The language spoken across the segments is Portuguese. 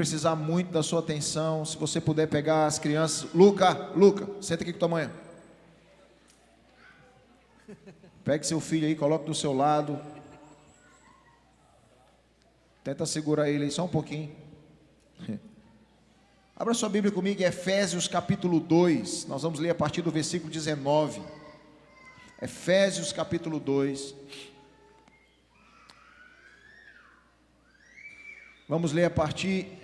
precisar muito da sua atenção. Se você puder pegar as crianças. Luca, senta aqui com tua mãe. Pegue seu filho aí, coloque do seu lado. Tenta segurar ele aí só um pouquinho. Abra sua Bíblia comigo em Efésios capítulo 2. Nós vamos ler a partir do versículo 19. Efésios capítulo 2. Vamos ler a partir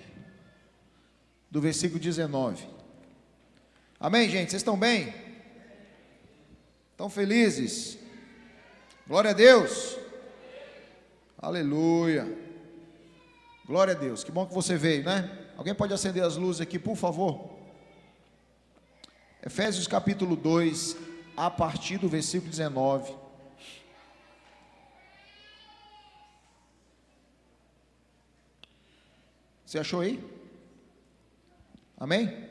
do versículo 19. Amém, gente? Vocês estão bem? Estão felizes? Glória a Deus. Aleluia. Glória a Deus. Que bom que você veio, né? Alguém pode acender as luzes aqui, por favor? Efésios capítulo 2, a partir do versículo 19. Você achou aí? Amém?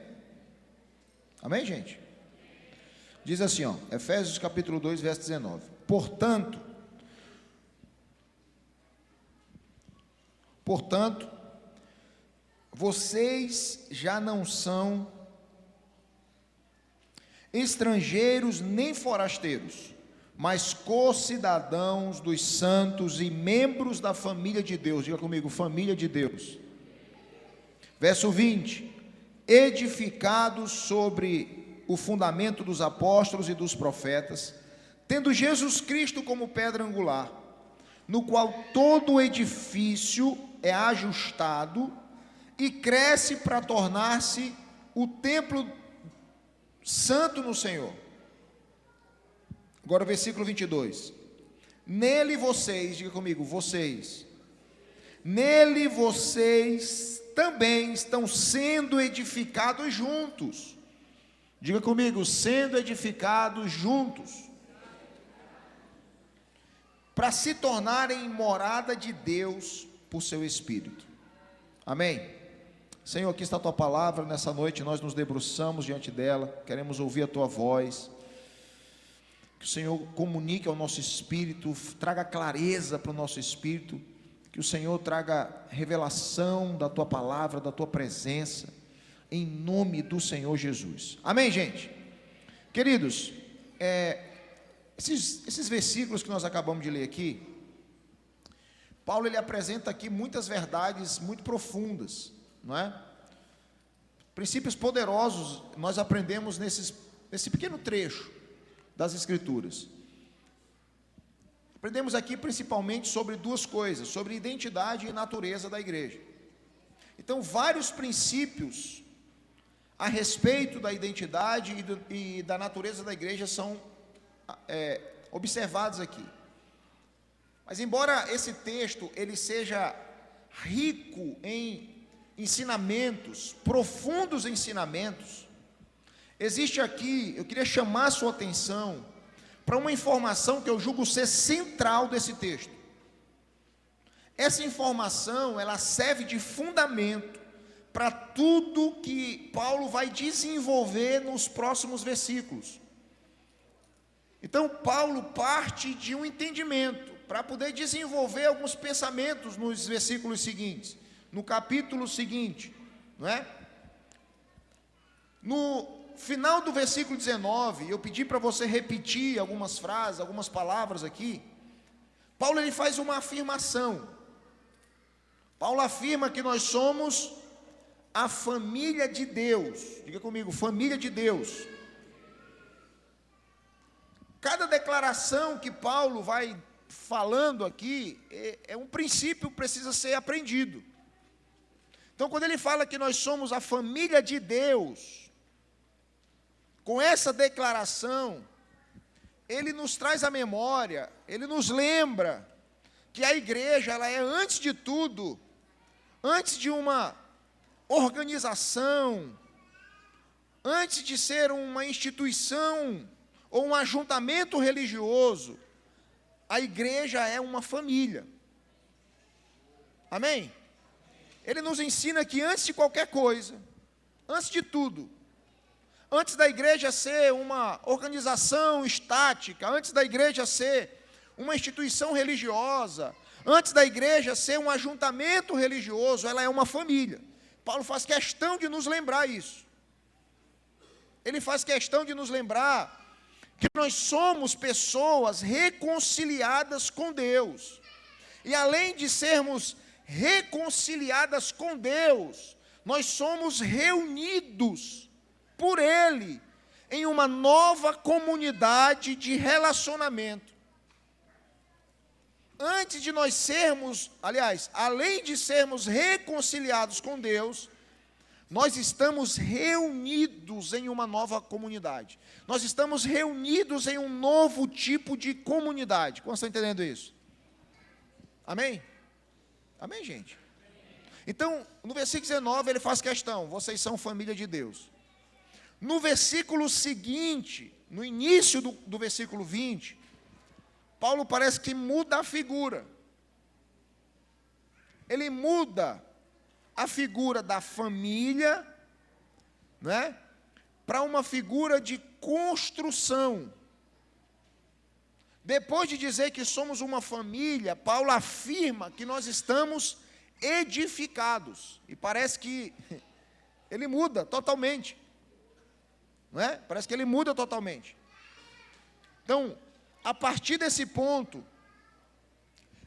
Amém, gente? Diz assim, ó, Efésios capítulo 2, verso 19. Portanto, vocês já não são estrangeiros nem forasteiros, mas co-cidadãos dos santos e membros da família de Deus. Diga comigo, família de Deus. Verso 20: edificados sobre o fundamento dos apóstolos e dos profetas, tendo Jesus Cristo como pedra angular, no qual todo o edifício é ajustado e cresce para tornar-se o templo santo no Senhor. Agora o versículo 22. Nele vocês, diga comigo, vocês. Nele vocês também estão sendo edificados juntos. Diga comigo, sendo edificados juntos, para se tornarem morada de Deus por seu Espírito. Amém? Senhor, aqui está a Tua palavra, nessa noite nós nos debruçamos diante dela, queremos ouvir a Tua voz, que o Senhor comunique ao nosso espírito, traga clareza para o nosso espírito, que o Senhor traga revelação da Tua palavra, da Tua presença, em nome do Senhor Jesus. Amém, gente? Queridos, esses versículos que nós acabamos de ler aqui, Paulo ele apresenta aqui muitas verdades muito profundas, não é? Princípios poderosos nós aprendemos nesse pequeno trecho das Escrituras. Aprendemos aqui principalmente sobre duas coisas, sobre identidade e natureza da igreja. Então, vários princípios a respeito da identidade e da natureza da igreja são observados aqui. Mas embora esse texto ele seja rico em ensinamentos, profundos ensinamentos, existe aqui, eu queria chamar a sua atenção para uma informação que eu julgo ser central desse texto. Essa informação, ela serve de fundamento para tudo que Paulo vai desenvolver nos próximos versículos. Então, Paulo parte de um entendimento para poder desenvolver alguns pensamentos nos versículos seguintes, no capítulo seguinte, não é? No final do versículo 19, eu pedi para você repetir algumas frases, algumas palavras aqui. Paulo ele faz uma afirmação. Paulo afirma que nós somos a família de Deus. Diga comigo, família de Deus. Cada declaração que Paulo vai falando aqui é um princípio que precisa ser aprendido. Então, quando ele fala que nós somos a família de Deus, com essa declaração, ele nos traz à memória, ele nos lembra que a igreja, ela é antes de tudo, antes de uma organização, antes de ser uma instituição ou um ajuntamento religioso, a igreja é uma família. Amém? Ele nos ensina que antes de qualquer coisa, antes de tudo, antes da igreja ser uma organização estática, antes da igreja ser uma instituição religiosa, antes da igreja ser um ajuntamento religioso, ela é uma família. Paulo faz questão de nos lembrar isso. Ele faz questão de nos lembrar que nós somos pessoas reconciliadas com Deus. E além de sermos reconciliadas com Deus, nós somos reunidos por Ele em uma nova comunidade de relacionamento. Antes de nós sermos, aliás, além de sermos reconciliados com Deus, nós estamos reunidos em uma nova comunidade. Nós estamos reunidos em um novo tipo de comunidade. Como estão entendendo isso? Amém? Amém, gente? Então, no versículo 19, ele faz questão: vocês são família de Deus. No versículo seguinte, no início do versículo 20, Paulo parece que muda a figura. Ele muda a figura da família, né, para uma figura de construção. Depois de dizer que somos uma família, Paulo afirma que nós estamos edificados. E parece que ele muda totalmente. Não é? Parece que ele muda totalmente. Então, a partir desse ponto,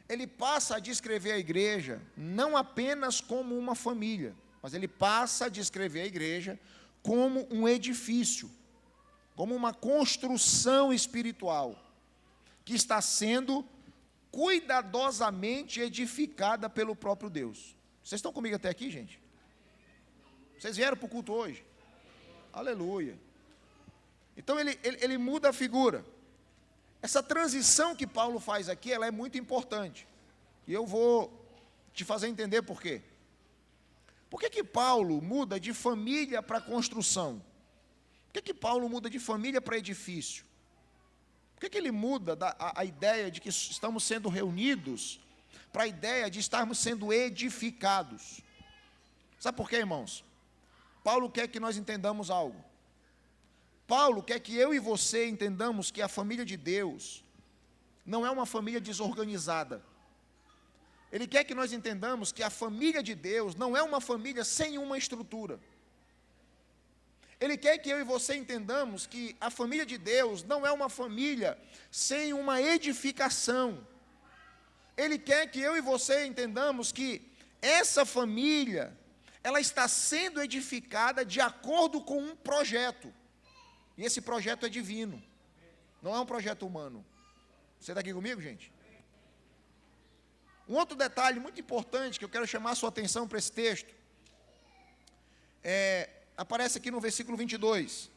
ele passa a descrever a igreja não apenas como uma família, mas ele passa a descrever a igreja como um edifício, como uma construção espiritual, que está sendo cuidadosamente edificada pelo próprio Deus. Vocês estão comigo até aqui, gente? Vocês vieram para o culto hoje? Aleluia. Então ele muda a figura. Essa transição que Paulo faz aqui, ela é muito importante. E eu vou te fazer entender por quê. Por que Paulo muda de família para construção? Por que Paulo muda de família para edifício? Por que ele muda a ideia de que estamos sendo reunidos para a ideia de estarmos sendo edificados? Sabe por quê, irmãos? Paulo quer que nós entendamos algo. Paulo quer que eu e você entendamos que a família de Deus não é uma família desorganizada. Ele quer que nós entendamos que a família de Deus não é uma família sem uma estrutura. Ele quer que eu e você entendamos que a família de Deus não é uma família sem uma edificação. Ele quer que eu e você entendamos que essa família, ela está sendo edificada de acordo com um projeto. E esse projeto é divino, não é um projeto humano. Você está aqui comigo, gente? Um outro detalhe muito importante que eu quero chamar a sua atenção para esse texto, aparece aqui no versículo 22,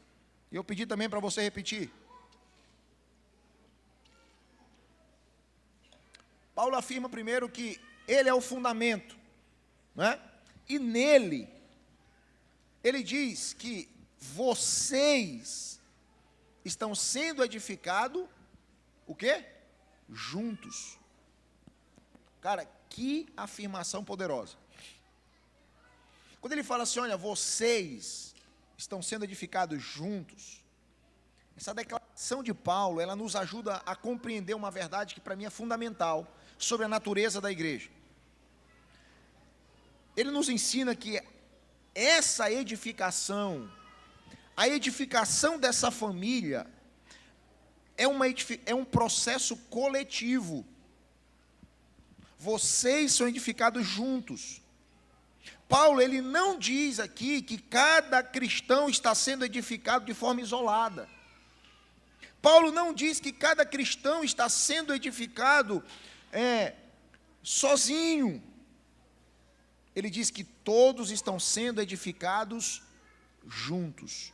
e eu pedi também para você repetir. Paulo afirma primeiro que ele é o fundamento, né? E nele, ele diz que vocês estão sendo edificados, o quê? Juntos. Cara, que afirmação poderosa. Quando ele fala assim, olha, vocês estão sendo edificados juntos, essa declaração de Paulo, ela nos ajuda a compreender uma verdade que para mim é fundamental sobre a natureza da igreja. Ele nos ensina que essa edificação, a edificação dessa família, é um processo coletivo. Vocês são edificados juntos. Paulo, ele não diz aqui que cada cristão está sendo edificado de forma isolada. Paulo não diz que cada cristão está sendo edificado sozinho. Ele diz que todos estão sendo edificados juntos.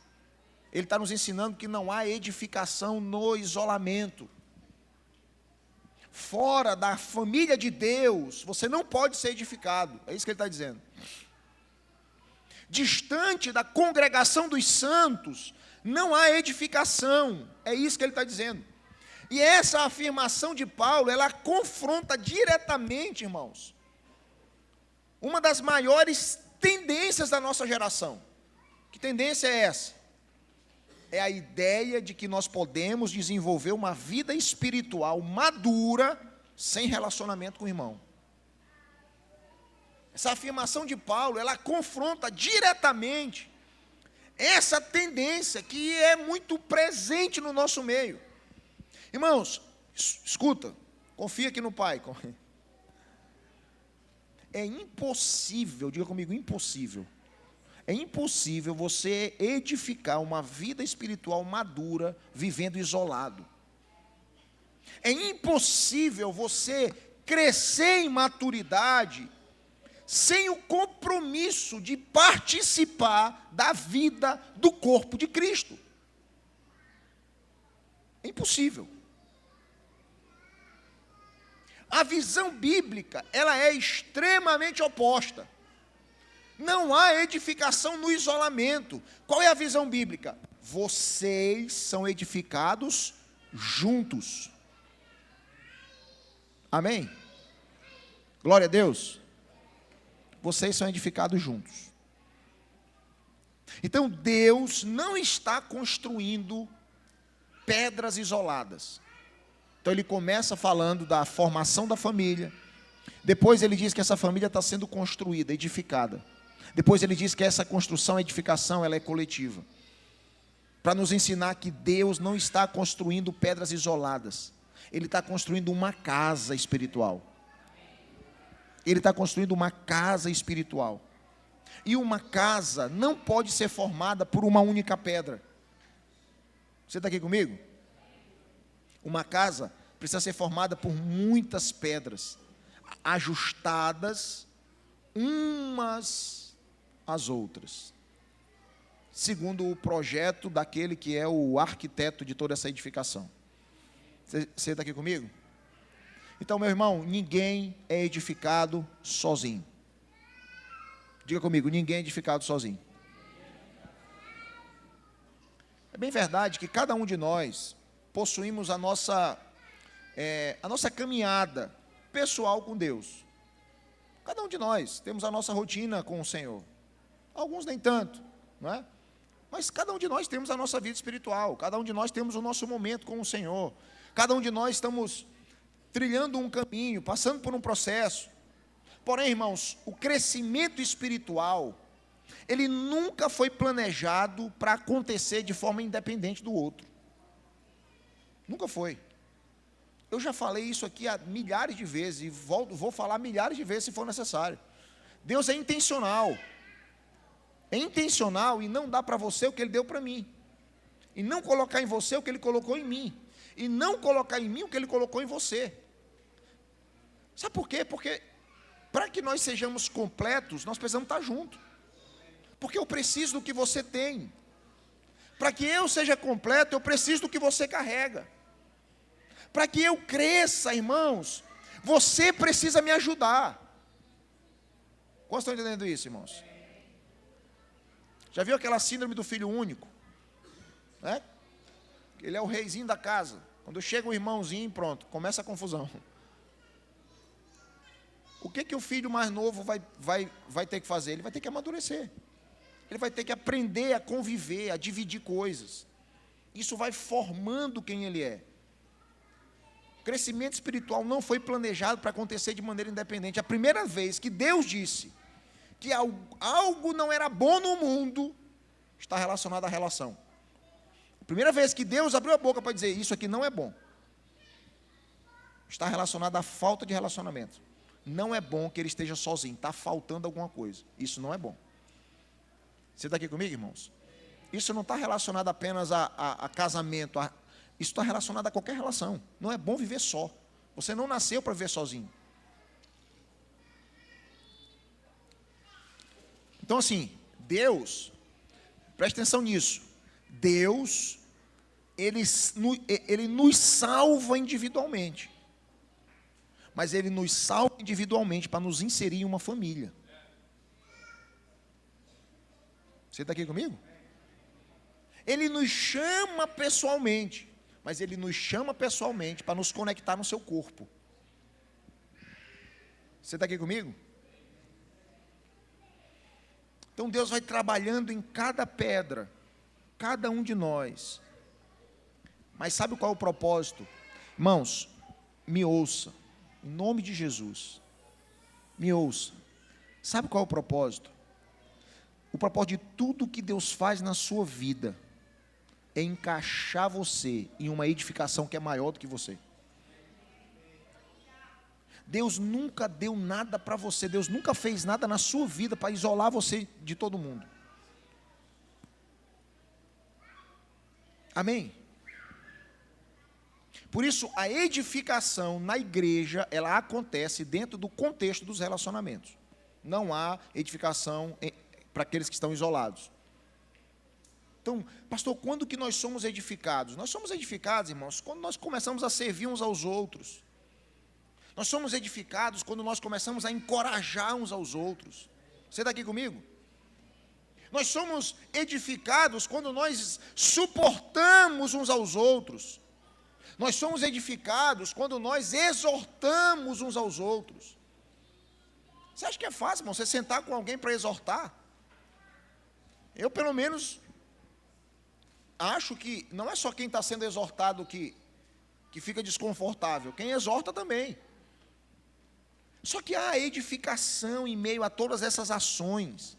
Ele está nos ensinando que não há edificação no isolamento. Fora da família de Deus, você não pode ser edificado. É isso que ele está dizendo. Distante da congregação dos santos, não há edificação. É isso que ele está dizendo. E essa afirmação de Paulo, ela confronta diretamente, irmãos, uma das maiores tendências da nossa geração. Que tendência é essa? É a ideia de que nós podemos desenvolver uma vida espiritual madura sem relacionamento com o irmão. Essa afirmação de Paulo, ela confronta diretamente essa tendência que é muito presente no nosso meio. Irmãos, escuta, confia aqui no Pai. É impossível, diga comigo, impossível. É impossível você edificar uma vida espiritual madura vivendo isolado. É impossível você crescer em maturidade sem o compromisso de participar da vida do corpo de Cristo. É impossível. A visão bíblica, ela é extremamente oposta. Não há edificação no isolamento. Qual é a visão bíblica? Vocês são edificados juntos. Amém? Glória a Deus. Vocês são edificados juntos. Então, Deus não está construindo pedras isoladas. Então, ele começa falando da formação da família. Depois, ele diz que essa família está sendo construída, edificada. Depois, ele diz que essa construção, a edificação, ela é coletiva. Para nos ensinar que Deus não está construindo pedras isoladas. Ele está construindo uma casa espiritual. Ele está construindo uma casa espiritual. E uma casa não pode ser formada por uma única pedra. Você está aqui comigo? Uma casa precisa ser formada por muitas pedras, ajustadas umas às outras, segundo o projeto daquele que é o arquiteto de toda essa edificação. Você está aqui comigo? Então, meu irmão, ninguém é edificado sozinho. Diga comigo, ninguém é edificado sozinho. É bem verdade que cada um de nós possuímos a nossa caminhada pessoal com Deus. Cada um de nós temos a nossa rotina com o Senhor. Alguns nem tanto, não é? Mas cada um de nós temos a nossa vida espiritual. Cada um de nós temos o nosso momento com o Senhor. Cada um de nós estamos trilhando um caminho, passando por um processo. Porém, irmãos, o crescimento espiritual, ele nunca foi planejado para acontecer de forma independente do outro. Nunca foi. Eu já falei isso aqui há milhares de vezes, e vou falar milhares de vezes se for necessário. Deus é intencional. É intencional e não dá para você o que Ele deu para mim. E não colocar em você o que Ele colocou em mim. E não colocar em mim o que Ele colocou em você. Sabe por quê? Porque para que nós sejamos completos, nós precisamos estar juntos. Porque eu preciso do que você tem. Para que eu seja completo, eu preciso do que você carrega. Para que eu cresça, irmãos, você precisa me ajudar. Quantos estão entendendo isso, irmãos? Já viu aquela síndrome do filho único? Né? Ele é o reizinho da casa. Quando chega um irmãozinho, pronto, começa a confusão. O que o filho mais novo vai ter que fazer? Ele vai ter que amadurecer. Ele vai ter que aprender a conviver, a dividir coisas. Isso vai formando quem ele é. O crescimento espiritual não foi planejado para acontecer de maneira independente. A primeira vez que Deus disse que algo não era bom no mundo, está relacionado à relação. A primeira vez que Deus abriu a boca para dizer isso aqui não é bom, está relacionado à falta de relacionamento. Não é bom que ele esteja sozinho, está faltando alguma coisa. Isso não é bom. Você está aqui comigo, irmãos? Isso não está relacionado apenas a casamento, isso está relacionado a qualquer relação. Não é bom viver só. Você não nasceu para viver sozinho. Então assim, Deus, preste atenção nisso, Deus, Ele nos salva individualmente. Mas Ele nos salva individualmente para nos inserir em uma família. Você está aqui comigo? Ele nos chama pessoalmente, mas Ele nos chama pessoalmente para nos conectar no seu corpo. Você está aqui comigo? Então Deus vai trabalhando em cada pedra, cada um de nós. Mas sabe qual é o propósito? Irmãos, me ouça, em nome de Jesus, me ouça. Sabe qual é o propósito? O propósito de tudo que Deus faz na sua vida é encaixar você em uma edificação que é maior do que você. Deus nunca deu nada para você, Deus nunca fez nada na sua vida para isolar você de todo mundo. Amém? Por isso, a edificação na igreja, ela acontece dentro do contexto dos relacionamentos. Não há edificação para aqueles que estão isolados. Então, pastor, quando que nós somos edificados? Nós somos edificados, irmãos, quando nós começamos a servir uns aos outros. Nós somos edificados quando nós começamos a encorajar uns aos outros. Você está aqui comigo? Nós somos edificados quando nós suportamos uns aos outros. Nós somos edificados quando nós exortamos uns aos outros. Você acha que é fácil, irmão, você sentar com alguém para exortar? Eu, pelo menos, acho que não é só quem está sendo exortado que fica desconfortável, quem exorta também. Só que há edificação em meio a todas essas ações.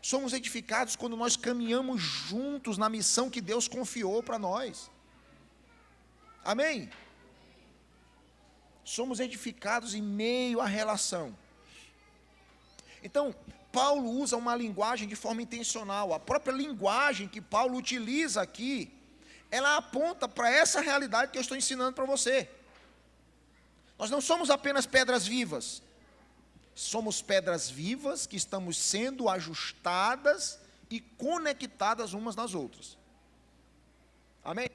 Somos edificados quando nós caminhamos juntos na missão que Deus confiou para nós. Amém? Somos edificados em meio à relação. Então, Paulo usa uma linguagem de forma intencional. A própria linguagem que Paulo utiliza aqui, ela aponta para essa realidade que eu estou ensinando para você. Nós não somos apenas pedras vivas. Somos pedras vivas que estamos sendo ajustadas e conectadas umas nas outras. Amém?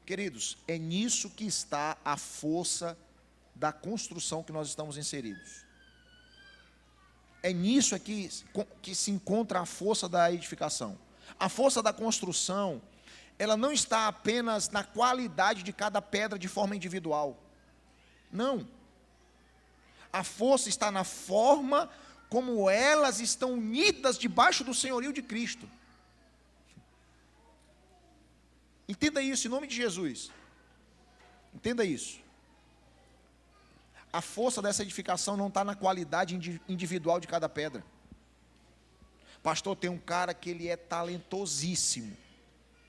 Queridos, é nisso que está a força da construção que nós estamos inseridos. É nisso aqui que se encontra a força da edificação. A força da construção, ela não está apenas na qualidade de cada pedra de forma individual. Não. A força está na forma como elas estão unidas debaixo do senhorio de Cristo. Entenda isso em nome de Jesus. Entenda isso. A força dessa edificação não está na qualidade individual de cada pedra. Pastor, tem um cara que ele é talentosíssimo.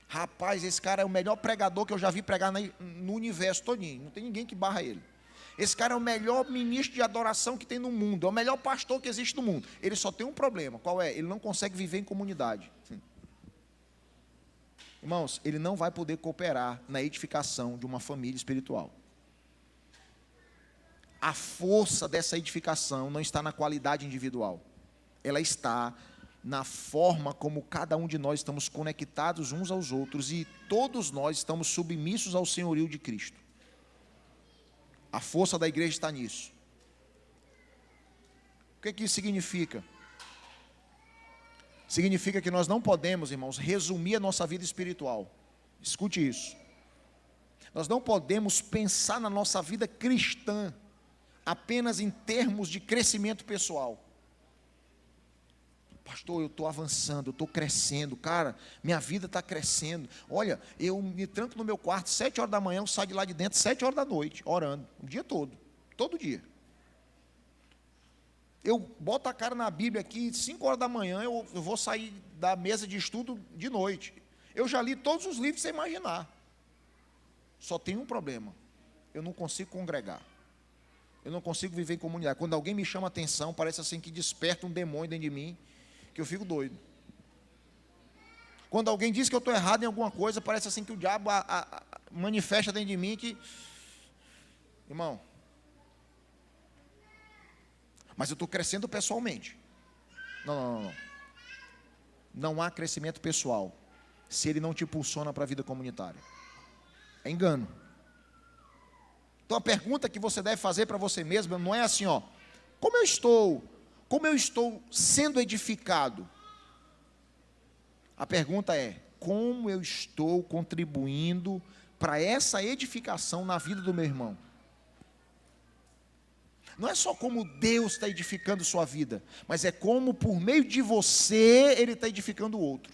Rapaz, esse cara é o melhor pregador que eu já vi pregar no universo todinho. Não tem ninguém que barra ele. Esse cara é o melhor ministro de adoração que tem no mundo. É o melhor pastor que existe no mundo. Ele só tem um problema. Qual é? Ele não consegue viver em comunidade. Irmãos, ele não vai poder cooperar na edificação de uma família espiritual. A força dessa edificação não está na qualidade individual. Ela está na forma como cada um de nós estamos conectados uns aos outros e todos nós estamos submissos ao senhorio de Cristo. A força da igreja está nisso. O que isso significa? Significa que nós não podemos, irmãos, resumir a nossa vida espiritual. Escute isso. Nós não podemos pensar na nossa vida cristã apenas em termos de crescimento pessoal. Pastor, eu estou avançando, eu estou crescendo, cara, minha vida está crescendo. Olha, eu me tranco no meu quarto, 7 horas da manhã, eu saio de lá de dentro, 7 horas da noite, orando, o dia todo dia. Eu boto a cara na Bíblia aqui, 5 horas da manhã, eu vou sair da mesa de estudo de noite. Eu já li todos os livros que você imaginar. Só tem um problema, eu não consigo congregar. Eu não consigo viver em comunidade. Quando alguém me chama a atenção, parece assim que desperta um demônio dentro de mim, que eu fico doido. Quando alguém diz que eu estou errado em alguma coisa, parece assim que o diabo manifesta dentro de mim que... Irmão, mas eu estou crescendo pessoalmente. Não. Não há crescimento pessoal se ele não te impulsiona para a vida comunitária. É engano. Então a pergunta que você deve fazer para você mesmo não é assim, ó, como eu estou sendo edificado? A pergunta é, como eu estou contribuindo para essa edificação na vida do meu irmão? Não é só como Deus está edificando sua vida, mas é como por meio de você Ele está edificando o outro.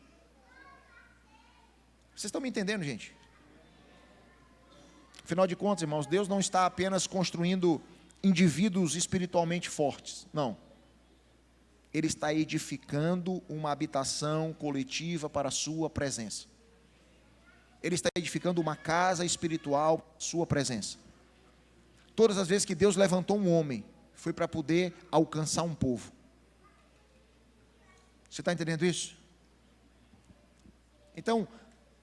Vocês estão me entendendo, gente? Afinal de contas, irmãos, Deus não está apenas construindo indivíduos espiritualmente fortes. Não. Ele está edificando uma habitação coletiva para a sua presença. Ele está edificando uma casa espiritual para a sua presença. Todas as vezes que Deus levantou um homem, foi para poder alcançar um povo. Você está entendendo isso? Então,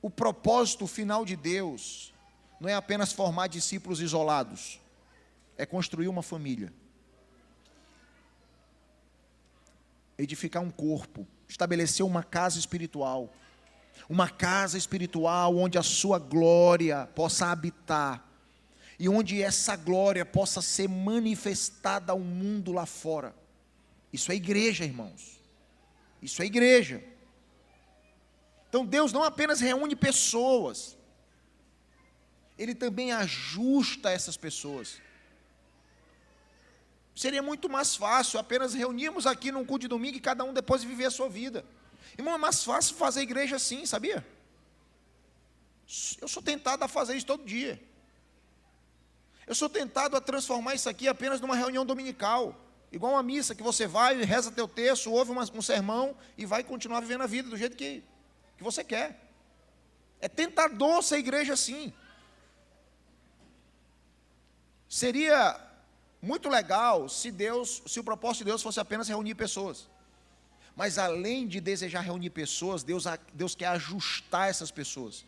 o propósito final de Deus não é apenas formar discípulos isolados, é construir uma família, edificar um corpo, estabelecer uma casa espiritual onde a sua glória possa habitar, e onde essa glória possa ser manifestada ao mundo lá fora. Isso é igreja, irmãos. Isso é igreja. Então Deus não apenas reúne pessoas, Ele também ajusta essas pessoas. Seria muito mais fácil apenas reunirmos aqui num culto de domingo e cada um depois viver a sua vida. Irmão, é mais fácil fazer igreja assim, sabia? Eu sou tentado a fazer isso todo dia. Eu sou tentado a transformar isso aqui apenas numa reunião dominical, igual uma missa que você vai, reza teu texto, ouve um sermão e vai continuar vivendo a vida do jeito que você quer. É tentador ser igreja assim. Seria muito legal se o propósito de Deus fosse apenas reunir pessoas. Mas além de desejar reunir pessoas, Deus quer ajustar essas pessoas.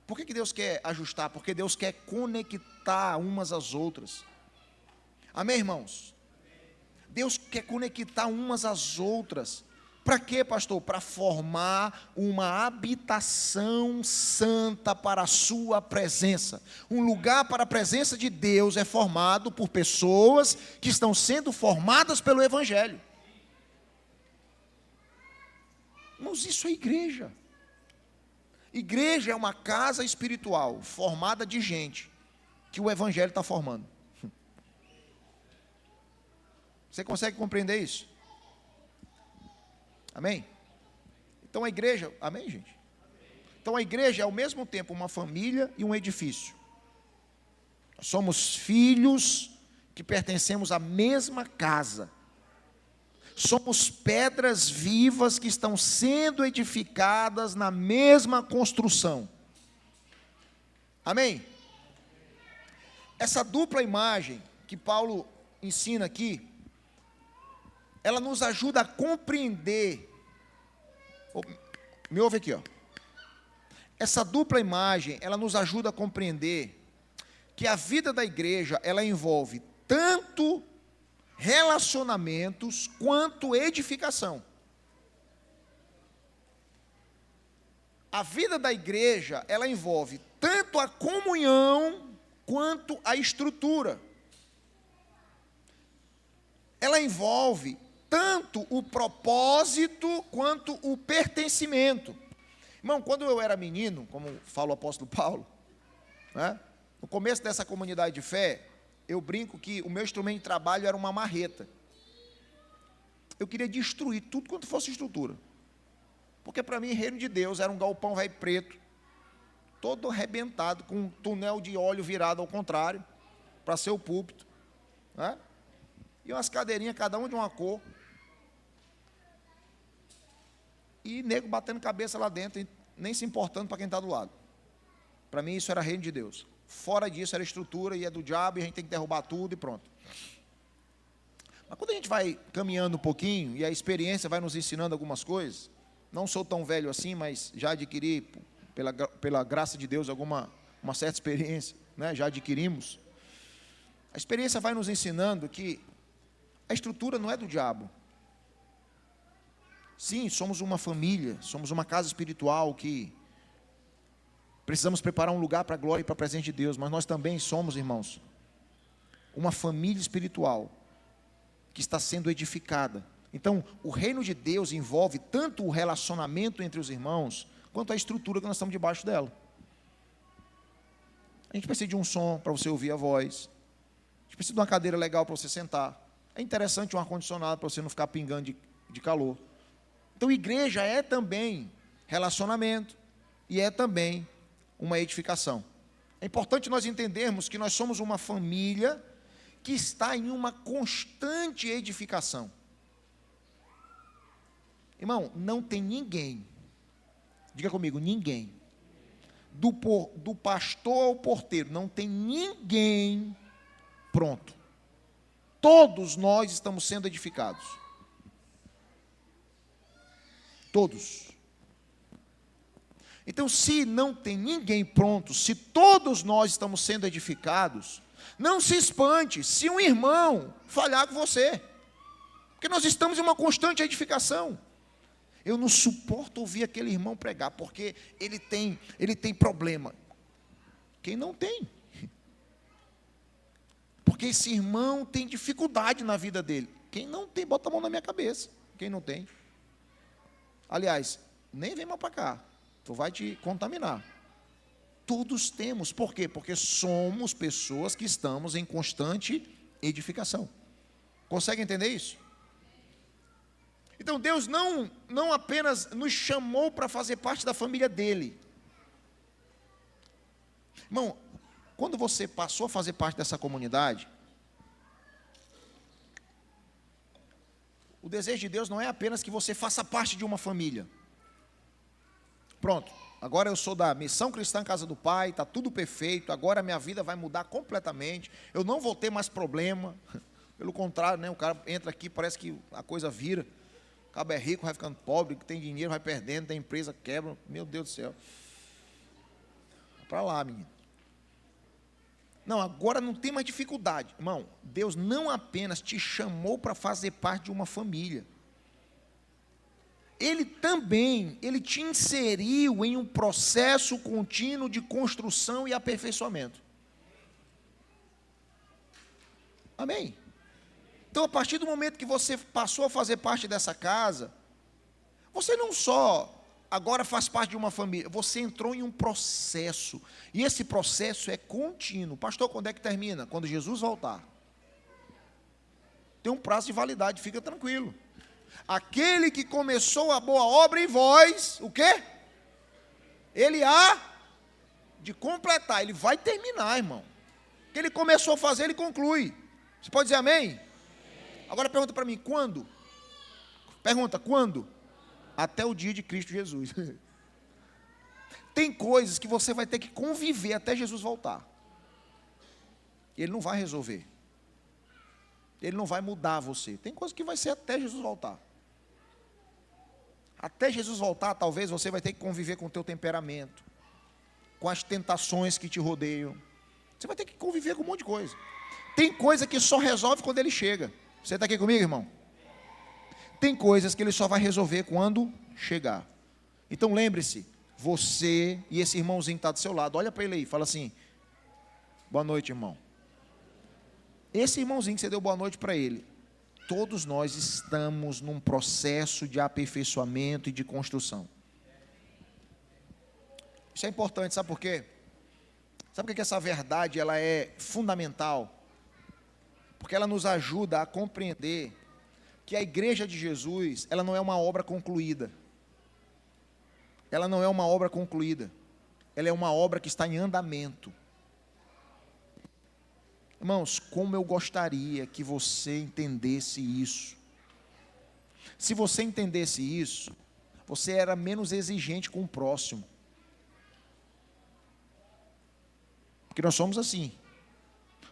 Por que Deus quer ajustar? Porque Deus quer conectar umas às outras. Amém, irmãos? Deus quer conectar umas às outras. Para quê, pastor? Para formar uma habitação santa para a sua presença. Um lugar para a presença de Deus é formado por pessoas que estão sendo formadas pelo Evangelho. Irmãos, isso é igreja. Igreja é uma casa espiritual formada de gente que o Evangelho está formando. Você consegue compreender isso? Amém? Então a igreja, amém, gente? Então a igreja é ao mesmo tempo uma família e um edifício. Nós somos filhos que pertencemos à mesma casa. Somos pedras vivas que estão sendo edificadas na mesma construção. Amém? Essa dupla imagem que Paulo ensina aqui, ela nos ajuda a compreender. Me ouve aqui, ó. Essa dupla imagem, ela nos ajuda a compreender que a vida da igreja, ela envolve tanto relacionamentos quanto edificação. A vida da igreja, ela envolve tanto a comunhão quanto a estrutura. Ela envolve tanto o propósito quanto o pertencimento. Irmão, quando eu era menino, como fala o apóstolo Paulo, né, no começo dessa comunidade de fé, eu brinco que o meu instrumento de trabalho era uma marreta. Eu queria destruir tudo quanto fosse estrutura. Porque para mim, reino de Deus era um galpão velho preto, todo arrebentado, com um túnel de óleo virado ao contrário, para ser o púlpito, né? E umas cadeirinhas, cada um de uma cor. E nego batendo cabeça lá dentro, e nem se importando para quem está do lado. Para mim isso era reino de Deus. Fora disso era estrutura e é do diabo, e a gente tem que derrubar tudo e pronto. Mas quando a gente vai caminhando um pouquinho, e a experiência vai nos ensinando algumas coisas, não sou tão velho assim, mas já adquiri, pela graça de Deus, uma certa experiência, né? Já adquirimos. A experiência vai nos ensinando que a estrutura não é do diabo. Sim, somos uma família, somos uma casa espiritual que precisamos preparar um lugar para a glória e para a presença de Deus, mas nós também somos, irmãos, uma família espiritual que está sendo edificada. Então, o reino de Deus envolve tanto o relacionamento entre os irmãos, quanto a estrutura que nós estamos debaixo dela. A gente precisa de um som para você ouvir a voz, a gente precisa de uma cadeira legal para você sentar, é interessante um ar-condicionado para você não ficar pingando de calor. Então, igreja é também relacionamento e é também uma edificação. É importante nós entendermos que nós somos uma família que está em uma constante edificação. Irmão, não tem ninguém, diga comigo, ninguém, do pastor ao porteiro, não tem ninguém pronto. Todos nós estamos sendo edificados. Todos. Então, se não tem ninguém pronto, se todos nós estamos sendo edificados, não se espante se um irmão falhar com você, porque nós estamos em uma constante edificação. Eu não suporto ouvir aquele irmão pregar, porque ele tem problema. Quem não tem? Porque esse irmão tem dificuldade na vida dele. Quem não tem, bota a mão na minha cabeça. Quem não tem? Aliás, nem vem mais para cá, tu vai te contaminar. Todos temos, por quê? Porque somos pessoas que estamos em constante edificação. Consegue entender isso? Então Deus não apenas nos chamou para fazer parte da família dele. Irmão, quando você passou a fazer parte dessa comunidade, o desejo de Deus não é apenas que você faça parte de uma família. Pronto, agora eu sou da Missão Cristã Casa do Pai, está tudo perfeito, agora a minha vida vai mudar completamente, eu não vou ter mais problema. Pelo contrário, né, o cara entra aqui, parece que a coisa vira. O cabo é rico, vai ficando pobre, tem dinheiro, vai perdendo, tem empresa, quebra. Meu Deus do céu. Para lá, menino. Não, agora não tem mais dificuldade. Irmão, Deus não apenas te chamou para fazer parte de uma família. Ele te inseriu em um processo contínuo de construção e aperfeiçoamento. Amém? Então, a partir do momento que você passou a fazer parte dessa casa, você não só agora faz parte de uma família, você entrou em um processo, e esse processo é contínuo. Pastor, quando é que termina? Quando Jesus voltar. Tem um prazo de validade, fica tranquilo. Aquele que começou a boa obra em vós, o quê? Ele há de completar, ele vai terminar, irmão. O que ele começou a fazer, ele conclui. Você pode dizer amém? Agora pergunta para mim, quando? Pergunta, quando? Até o dia de Cristo Jesus. Tem coisas que você vai ter que conviver até Jesus voltar. Ele não vai resolver. Ele não vai mudar você. Tem coisas que vai ser até Jesus voltar. Até Jesus voltar, talvez você vai ter que conviver com o teu temperamento, com as tentações que te rodeiam. Você vai ter que conviver com um monte de coisa. Tem coisa que só resolve quando ele chega. Você está aqui comigo, irmão? Tem coisas que ele só vai resolver quando chegar. Então lembre-se, você e esse irmãozinho que está do seu lado, olha para ele aí, fala assim, boa noite, irmão. Esse irmãozinho que você deu boa noite para ele, todos nós estamos num processo de aperfeiçoamento e de construção. Isso é importante, sabe por quê? Sabe por que essa verdade ela é fundamental? Porque ela nos ajuda a compreender que a igreja de Jesus, ela não é uma obra concluída. Ela não é uma obra concluída. Ela é uma obra que está em andamento. Irmãos, como eu gostaria que você entendesse isso. Se você entendesse isso, você era menos exigente com o próximo. Porque nós somos assim.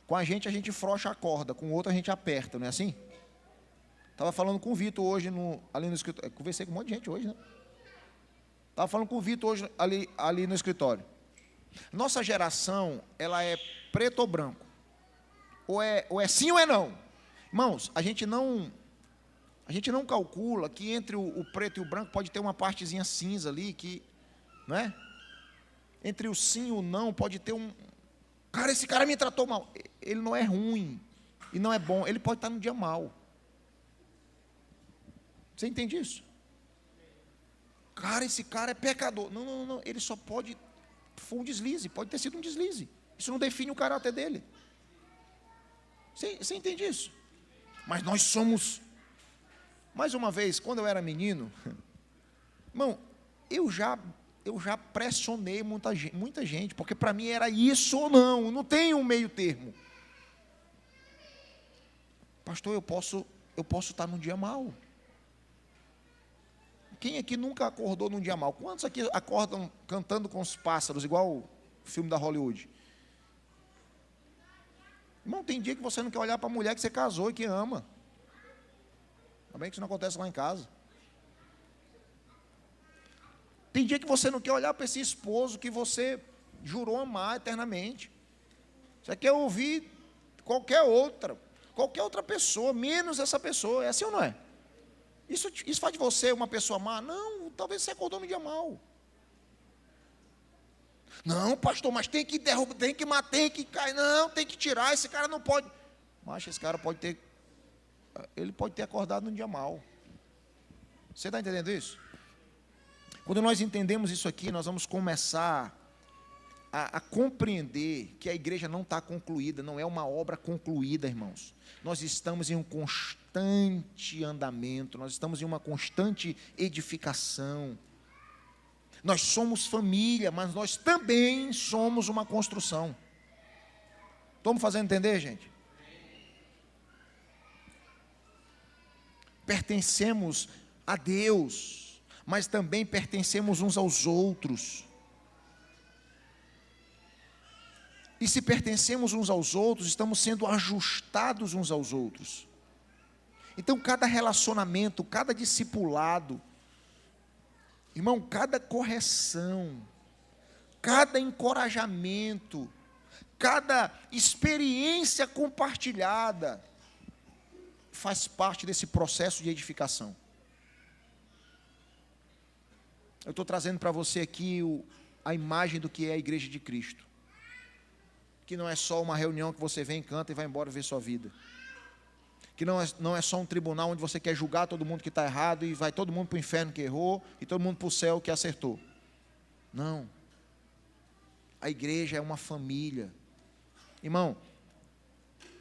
Com a gente frouxa a corda, com o outro a gente aperta, não é assim? Estava falando com o Vitor hoje, ali no escritório. Conversei com um monte de gente hoje, né? Estava falando com o Vitor hoje, ali no escritório. Nossa geração, ela é preto ou branco? Ou é sim ou é não? Irmãos, a gente não calcula que entre o preto e o branco pode ter uma partezinha cinza ali, que, não é? Entre o sim e o não pode ter um... Cara, esse cara me tratou mal. Ele não é ruim e não é bom. Ele pode estar num dia mal. Você entende isso? Cara, esse cara é pecador. Não. Ele só pode... Foi um deslize. Pode ter sido um deslize. Isso não define o caráter dele. Você entende isso? Mas nós somos... Mais uma vez, quando eu era menino... Irmão, eu já eu já pressionei muita gente, porque para mim era isso ou não tem um meio termo. Pastor, eu posso estar num dia mau. Quem aqui nunca acordou num dia mau? Quantos aqui acordam cantando com os pássaros, igual o filme da Hollywood? Irmão, tem dia que você não quer olhar para a mulher que você casou e que ama. Ainda bem que isso não acontece lá em casa. Tem dia que você não quer olhar para esse esposo que você jurou amar eternamente. Você quer ouvir qualquer outra pessoa, menos essa pessoa. É assim ou não é? Isso faz de você uma pessoa má? Não, talvez você acordou no dia mau. Não, pastor, mas tem que derrubar, tem que matar, tem que cair, não, tem que tirar, esse cara não pode. Mas esse cara pode ter acordado num dia mau. Você está entendendo isso? Quando nós entendemos isso aqui, nós vamos começar a compreender que a igreja não está concluída, não é uma obra concluída, irmãos. Nós estamos em um constante andamento, nós estamos em uma constante edificação. Nós somos família, mas nós também somos uma construção. Estão me fazendo entender, gente? Pertencemos a Deus, mas também pertencemos uns aos outros. E se pertencemos uns aos outros, estamos sendo ajustados uns aos outros. Então, cada relacionamento, cada discipulado, irmão, cada correção, cada encorajamento, cada experiência compartilhada, faz parte desse processo de edificação. Eu estou trazendo para você aqui a imagem do que é a igreja de Cristo. Que não é só uma reunião que você vem, canta e vai embora ver sua vida. Que não é só um tribunal onde você quer julgar todo mundo que está errado e vai todo mundo para o inferno que errou e todo mundo para o céu que acertou. Não. A igreja é uma família. Irmão,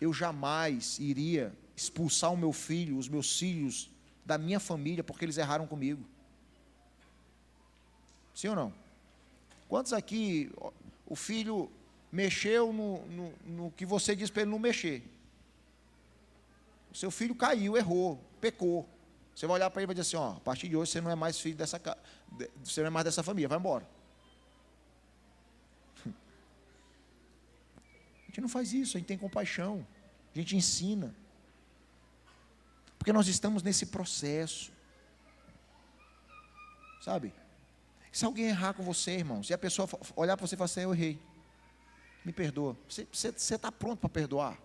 eu jamais iria expulsar o meu filho, os meus filhos da minha família porque eles erraram comigo. Sim ou não? Quantos aqui o filho mexeu no que você disse para ele não mexer? O seu filho caiu, errou, pecou. Você vai olhar para ele e vai dizer assim, ó, a partir de hoje você não é mais filho dessa casa, você não é mais dessa família, vai embora. A gente não faz isso, a gente tem compaixão, a gente ensina. Porque nós estamos nesse processo. Sabe? Se alguém errar com você, irmão, se a pessoa olhar para você e falar assim, eu errei, me perdoa. Você está pronto para perdoar?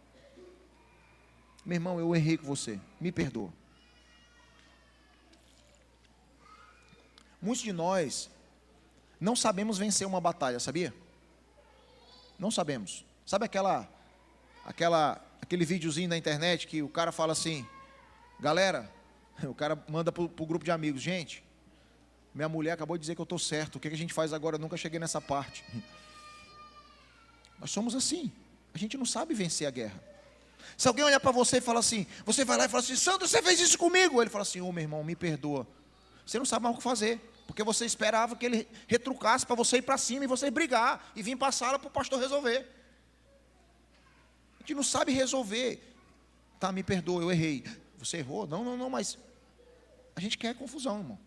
Meu irmão, eu errei com você, me perdoa. Muitos de nós não sabemos vencer uma batalha, sabia? Não sabemos. Sabe aquele videozinho na internet que o cara fala assim, galera, o cara manda para o grupo de amigos, gente, minha mulher acabou de dizer que eu estou certo, o que a gente faz agora? Eu nunca cheguei nessa parte. Nós somos assim, a gente não sabe vencer a guerra. Se alguém olhar para você e falar assim, você vai lá e fala assim, Sandro, você fez isso comigo. Ele fala assim, ô meu irmão, me perdoa. Você não sabe mais o que fazer, porque você esperava que ele retrucasse para você ir para cima e você brigar, e vir para a sala para o pastor resolver. A gente não sabe resolver. Tá, me perdoa, eu errei. Você errou? Não, mas a gente quer confusão, irmão.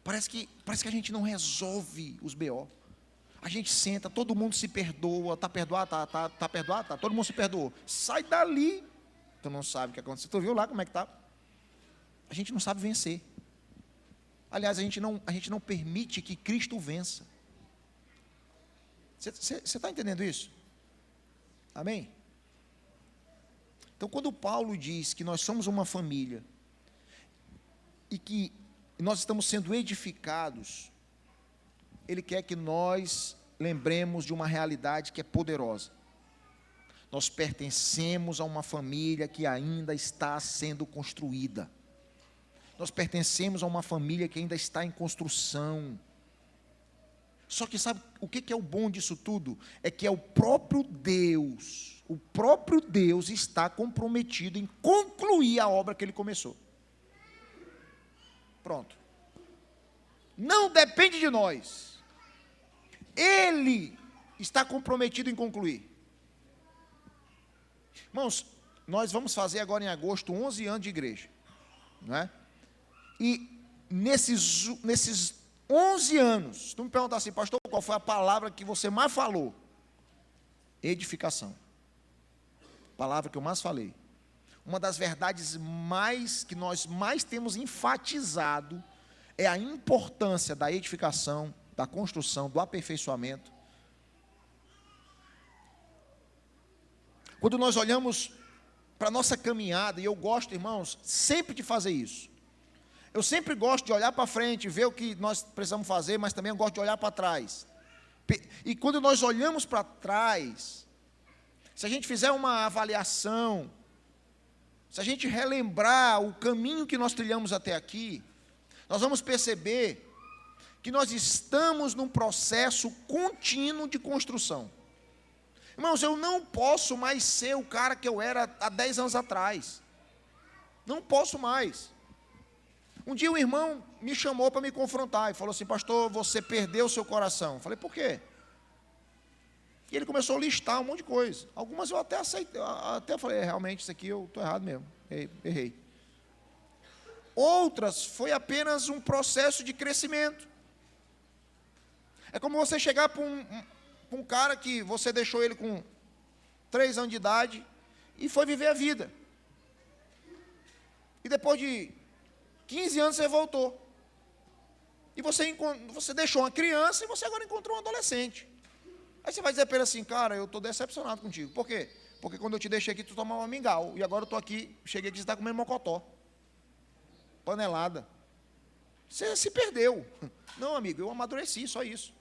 Parece que a gente não resolve os BO. A gente senta, todo mundo se perdoa, está perdoado, tá perdoado, tá, todo mundo se perdoou. Sai dali, tu não sabe o que aconteceu, tu viu lá como é que está? A gente não sabe vencer. Aliás, a gente não permite que Cristo vença. Você está entendendo isso? Amém? Então, quando Paulo diz que nós somos uma família, e que nós estamos sendo edificados, ele quer que nós lembremos de uma realidade que é poderosa. Nós pertencemos a uma família que ainda está sendo construída. Nós pertencemos a uma família que ainda está em construção. Só que sabe o que é o bom disso tudo? É que é o próprio Deus está comprometido em concluir a obra que Ele começou. Pronto. não depende de nós. Ele está comprometido em concluir. Irmãos, nós vamos fazer agora em agosto 11 anos de igreja, não é? E nesses 11 anos, tu me perguntar assim, pastor, qual foi a palavra que você mais falou? Edificação. Palavra que eu mais falei. Uma das verdades que nós mais temos enfatizado é a importância da edificação, da construção, do aperfeiçoamento. Quando nós olhamos para a nossa caminhada, e eu gosto, irmãos, sempre de fazer isso. Eu sempre gosto de olhar para frente, ver o que nós precisamos fazer, mas também eu gosto de olhar para trás. E quando nós olhamos para trás, se a gente fizer uma avaliação, se a gente relembrar o caminho que nós trilhamos até aqui, nós vamos perceber que nós estamos num processo contínuo de construção. Irmãos, eu não posso mais ser o cara que eu era há 10 anos atrás. Não posso mais. Um dia um irmão me chamou para me confrontar e falou assim, pastor, você perdeu o seu coração. Eu falei, por quê? E ele começou a listar um monte de coisa. Algumas eu até aceitei, até falei, realmente isso aqui eu estou errado mesmo, errei. Outras foi apenas um processo de crescimento. É como você chegar para um cara que você deixou ele com 3 anos de idade e foi viver a vida. E depois de 15 anos você voltou. E você deixou uma criança e você agora encontrou um adolescente. Aí você vai dizer para ele assim, cara, eu estou decepcionado contigo. Por quê? Porque quando eu te deixei aqui, tu tomava mingau. E agora eu estou aqui, cheguei aqui, você está comendo mocotó. Panelada. Você se perdeu. Não, amigo, eu amadureci, só isso.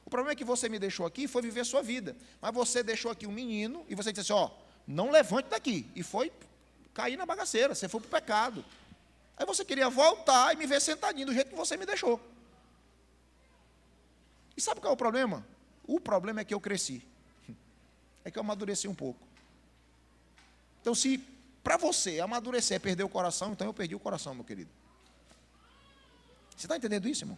O problema é que você me deixou aqui e foi viver a sua vida. Mas você deixou aqui um menino e você disse assim, ó, não levante daqui. E foi cair na bagaceira, você foi para o pecado. Aí você queria voltar e me ver sentadinho do jeito que você me deixou. E sabe qual é o problema? O problema é que eu cresci. É que eu amadureci um pouco. Então, se para você amadurecer é perder o coração, então eu perdi o coração, meu querido. Você está entendendo isso, irmão?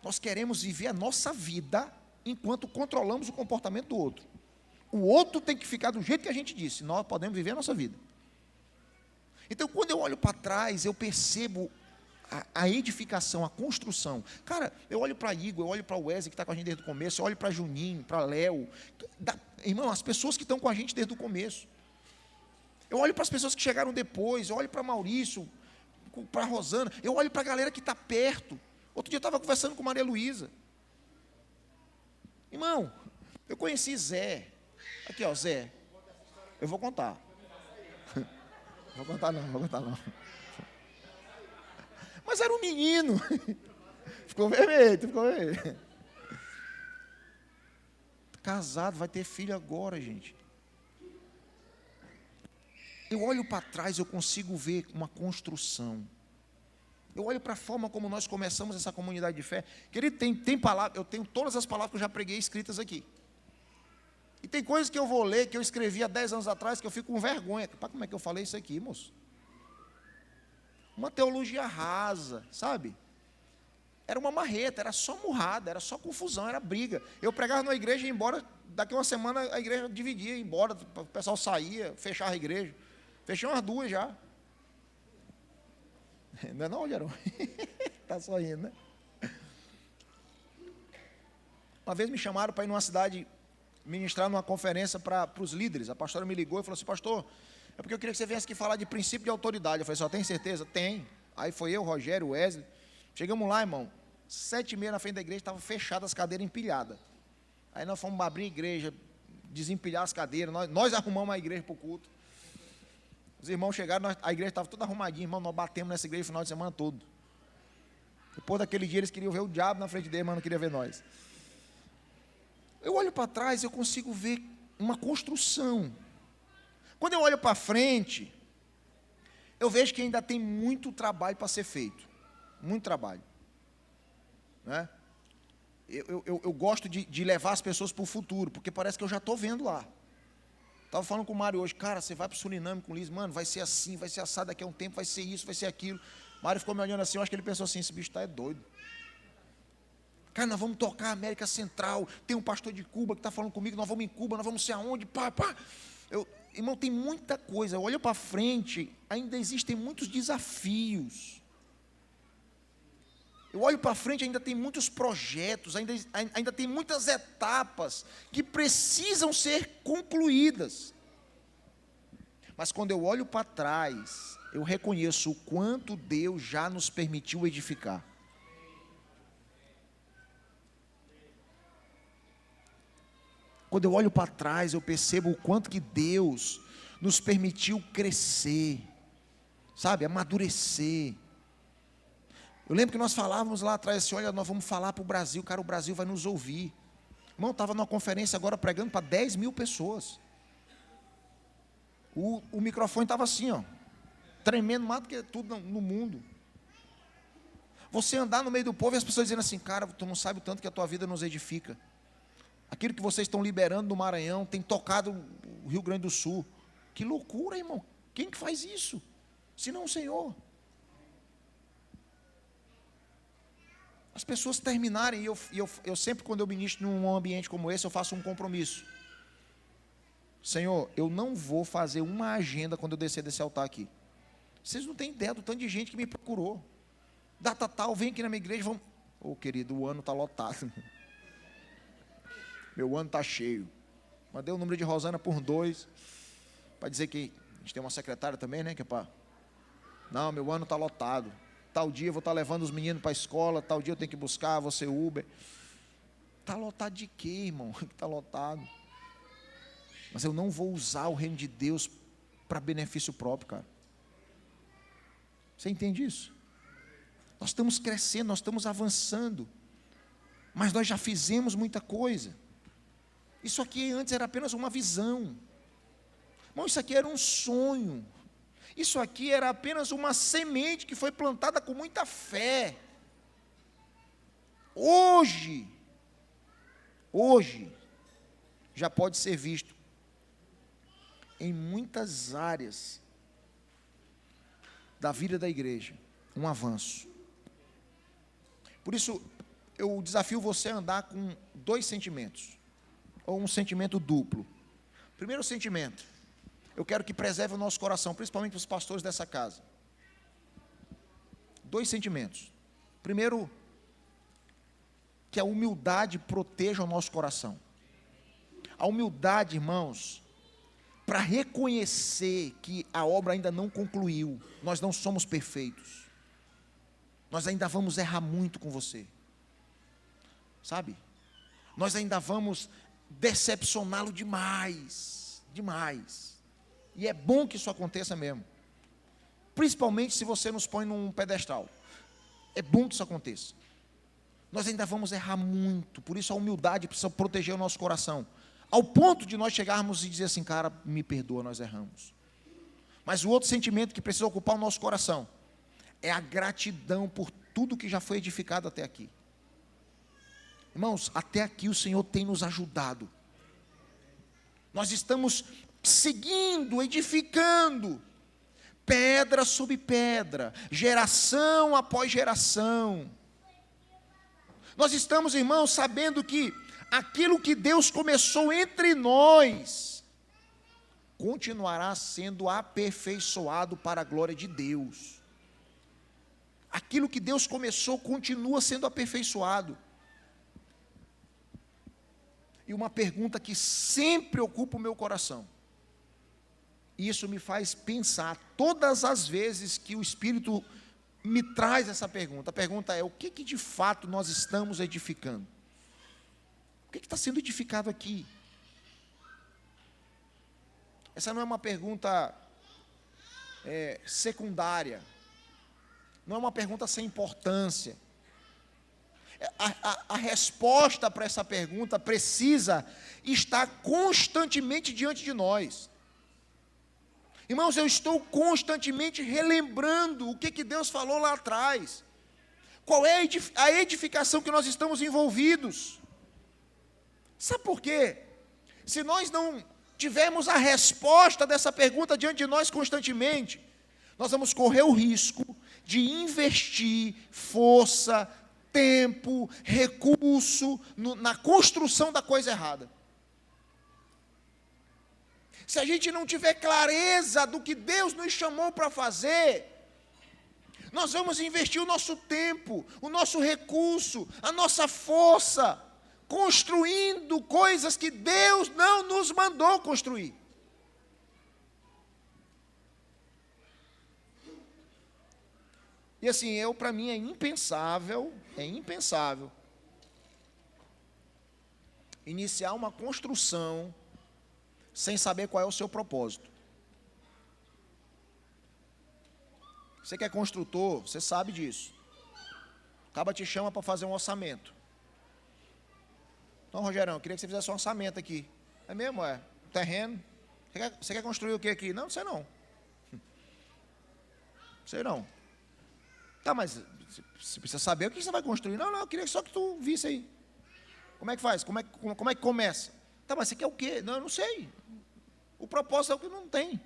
Nós queremos viver a nossa vida enquanto controlamos o comportamento do outro. O outro tem que ficar do jeito que a gente disse, nós podemos viver a nossa vida. Então, quando eu olho para trás, eu percebo a edificação, a construção. Cara, eu olho para Igor, eu olho para o Wesley, que está com a gente desde o começo, eu olho para Juninho, para Léo. Irmão, as pessoas que estão com a gente desde o começo. Eu olho para as pessoas que chegaram depois, eu olho para Maurício, para Rosana, eu olho para a galera que está perto. Outro dia eu estava conversando com Maria Luísa. Irmão, eu conheci Zé. Aqui, ó, Zé. Eu vou contar. Vou contar não. Mas era um menino. Ficou vermelho. Casado, vai ter filho agora, gente. Eu olho para trás, eu consigo ver uma construção. Eu olho para a forma como nós começamos essa comunidade de fé. Querido, tem palavras, eu tenho todas as palavras que eu já preguei escritas aqui. E tem coisas que eu vou ler, que eu escrevi há 10 anos atrás, que eu fico com vergonha. Como é que eu falei isso aqui, moço? Uma teologia rasa, sabe? Era uma marreta, era só murrada, era só confusão, era briga. Eu pregava na igreja e ia embora, daqui a uma semana a igreja dividia, ia embora, o pessoal saía, fechava a igreja. Fechei umas 2 já. Não é não, Olharão? Está sorrindo, né? Uma vez me chamaram para ir numa cidade ministrar numa conferência para os líderes. A pastora me ligou e falou assim, pastor, é porque eu queria que você viesse aqui falar de princípio de autoridade. Eu falei, só tem certeza? Tem. Aí foi eu, Rogério, Wesley. Chegamos lá, irmão, 7h30 na frente da igreja, estavam fechadas as cadeiras empilhadas. Aí nós fomos abrir a igreja, desempilhar as cadeiras, nós arrumamos a igreja para o culto. Os irmãos chegaram, a igreja estava toda arrumadinha, irmão, nós batemos nessa igreja o final de semana todo. Depois daquele dia eles queriam ver o diabo na frente deles, mas não queriam ver nós. Eu olho para trás, eu consigo ver uma construção. Quando eu olho para frente, eu vejo que ainda tem muito trabalho para ser feito. Muito trabalho. Né? Eu gosto de levar as pessoas para o futuro, porque parece que eu já estou vendo lá. Estava falando com o Mário hoje, cara, você vai para o Suriname com o Liz, mano, vai ser assim, vai ser assado daqui a um tempo, vai ser isso, vai ser aquilo. O Mário ficou me olhando assim, eu acho que ele pensou assim, esse bicho está doido. Cara, nós vamos tocar a América Central, tem um pastor de Cuba que está falando comigo, nós vamos em Cuba, nós vamos ser aonde, pá. Irmão, tem muita coisa, olha para frente, ainda existem muitos desafios. Eu olho para frente, ainda tem muitos projetos, ainda tem muitas etapas que precisam ser concluídas. Mas quando eu olho para trás, eu reconheço o quanto Deus já nos permitiu edificar. Quando eu olho para trás, eu percebo o quanto que Deus nos permitiu crescer, sabe, amadurecer. Eu lembro que nós falávamos lá atrás assim, olha, nós vamos falar para o Brasil, cara, o Brasil vai nos ouvir. Irmão, estava numa conferência agora pregando para 10 mil pessoas. O microfone estava assim, ó, tremendo mais do que tudo no mundo. Você andar no meio do povo e as pessoas dizendo assim, cara, tu não sabe o tanto que a tua vida nos edifica. Aquilo que vocês estão liberando no Maranhão tem tocado o Rio Grande do Sul. Que loucura, irmão. Quem que faz isso? Se não o Senhor. As pessoas terminarem, e eu sempre, quando eu ministro num ambiente como esse, eu faço um compromisso. Senhor, eu não vou fazer uma agenda quando eu descer desse altar aqui. Vocês não têm ideia do tanto de gente que me procurou. Data tal, vem aqui na minha igreja, vamos... Ô, querido, o ano está lotado. Meu ano está cheio. Mandei o número de Rosana por 2, para dizer que a gente tem uma secretária também, né? Que é para... Não, meu ano está lotado. Tal dia eu vou estar levando os meninos para a escola, tal dia eu tenho que buscar, vou ser Uber. Está lotado de quê, irmão? Está lotado. Mas eu não vou usar o reino de Deus para benefício próprio, cara. Você entende isso? Nós estamos crescendo, nós estamos avançando, mas nós já fizemos muita coisa. Isso aqui antes era apenas uma visão. Irmão, isso aqui era um sonho. Isso aqui era apenas uma semente que foi plantada com muita fé. Hoje, já pode ser visto em muitas áreas da vida da igreja, um avanço. Por isso, eu desafio você a andar com 2 sentimentos, ou um sentimento duplo. Primeiro sentimento, eu quero que preserve o nosso coração, principalmente os pastores dessa casa. 2 sentimentos. Primeiro, que a humildade proteja o nosso coração. A humildade, irmãos, para reconhecer que a obra ainda não concluiu, nós não somos perfeitos, nós ainda vamos errar muito com você, sabe? Nós ainda vamos decepcioná-lo demais, e é bom que isso aconteça mesmo, principalmente se você nos põe num pedestal, é bom que isso aconteça. Nós ainda vamos errar muito, por isso a humildade precisa proteger o nosso coração, ao ponto de nós chegarmos e dizer assim, cara, me perdoa, nós erramos. Mas o outro sentimento que precisa ocupar o nosso coração é a gratidão por tudo que já foi edificado até aqui. Irmãos, até aqui o Senhor tem nos ajudado. Nós estamos seguindo, edificando, pedra sobre pedra, geração após geração. Nós estamos, irmãos, sabendo que aquilo que Deus começou entre nós, continuará sendo aperfeiçoado para a glória de Deus. Aquilo que Deus começou, continua sendo aperfeiçoado. E uma pergunta que sempre ocupa o meu coração, e isso me faz pensar, todas as vezes que o Espírito me traz essa pergunta, a pergunta é, o que de fato nós estamos edificando? O que está sendo edificado aqui? Essa não é uma pergunta secundária, não é uma pergunta sem importância. A resposta para essa pergunta precisa estar constantemente diante de nós. Irmãos, eu estou constantemente relembrando o que Deus falou lá atrás. Qual é a edificação que nós estamos envolvidos? Sabe por quê? Se nós não tivermos a resposta dessa pergunta diante de nós constantemente, nós vamos correr o risco de investir força, tempo, recurso na construção da coisa errada. Se a gente não tiver clareza do que Deus nos chamou para fazer, nós vamos investir o nosso tempo, o nosso recurso, a nossa força, construindo coisas que Deus não nos mandou construir. E assim, para mim é impensável iniciar uma construção sem saber qual é o seu propósito. Você que é construtor, você sabe disso. O cara te chama para fazer um orçamento. Então, Rogerão, eu queria que você fizesse um orçamento aqui. É mesmo, é? Terreno. Você quer construir o que aqui? Não, não sei não. Sei não. Tá, mas você precisa saber o que você vai construir. Não, eu queria só que tu visse aí. Como é que faz? Como é que começa? Tá, mas você quer o quê? Não, eu não sei. O propósito é o que não tem.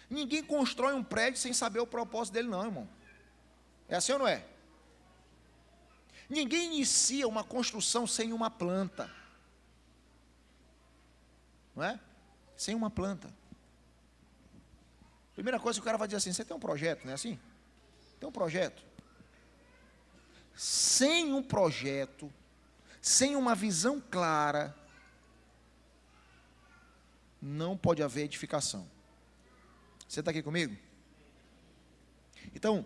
Ninguém constrói um prédio sem saber o propósito dele, não, irmão. É assim ou não é? Ninguém inicia uma construção sem uma planta. Não é? Sem uma planta. Primeira coisa que o cara vai dizer assim, você tem um projeto, não é assim? Tem um projeto. Sem um projeto, sem uma visão clara, não pode haver edificação. Você está aqui comigo? Então,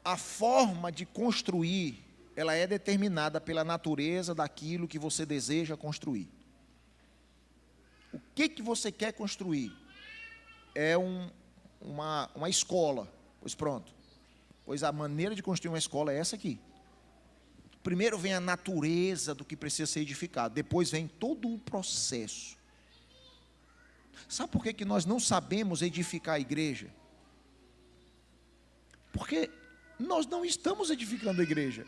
a forma de construir, ela é determinada pela natureza daquilo que você deseja construir. O que você quer construir? É uma escola. Pois pronto. Pois a maneira de construir uma escola é essa aqui. Primeiro vem a natureza do que precisa ser edificado. Depois vem todo o processo. Sabe por que nós não sabemos edificar a igreja? Porque nós não estamos edificando a igreja.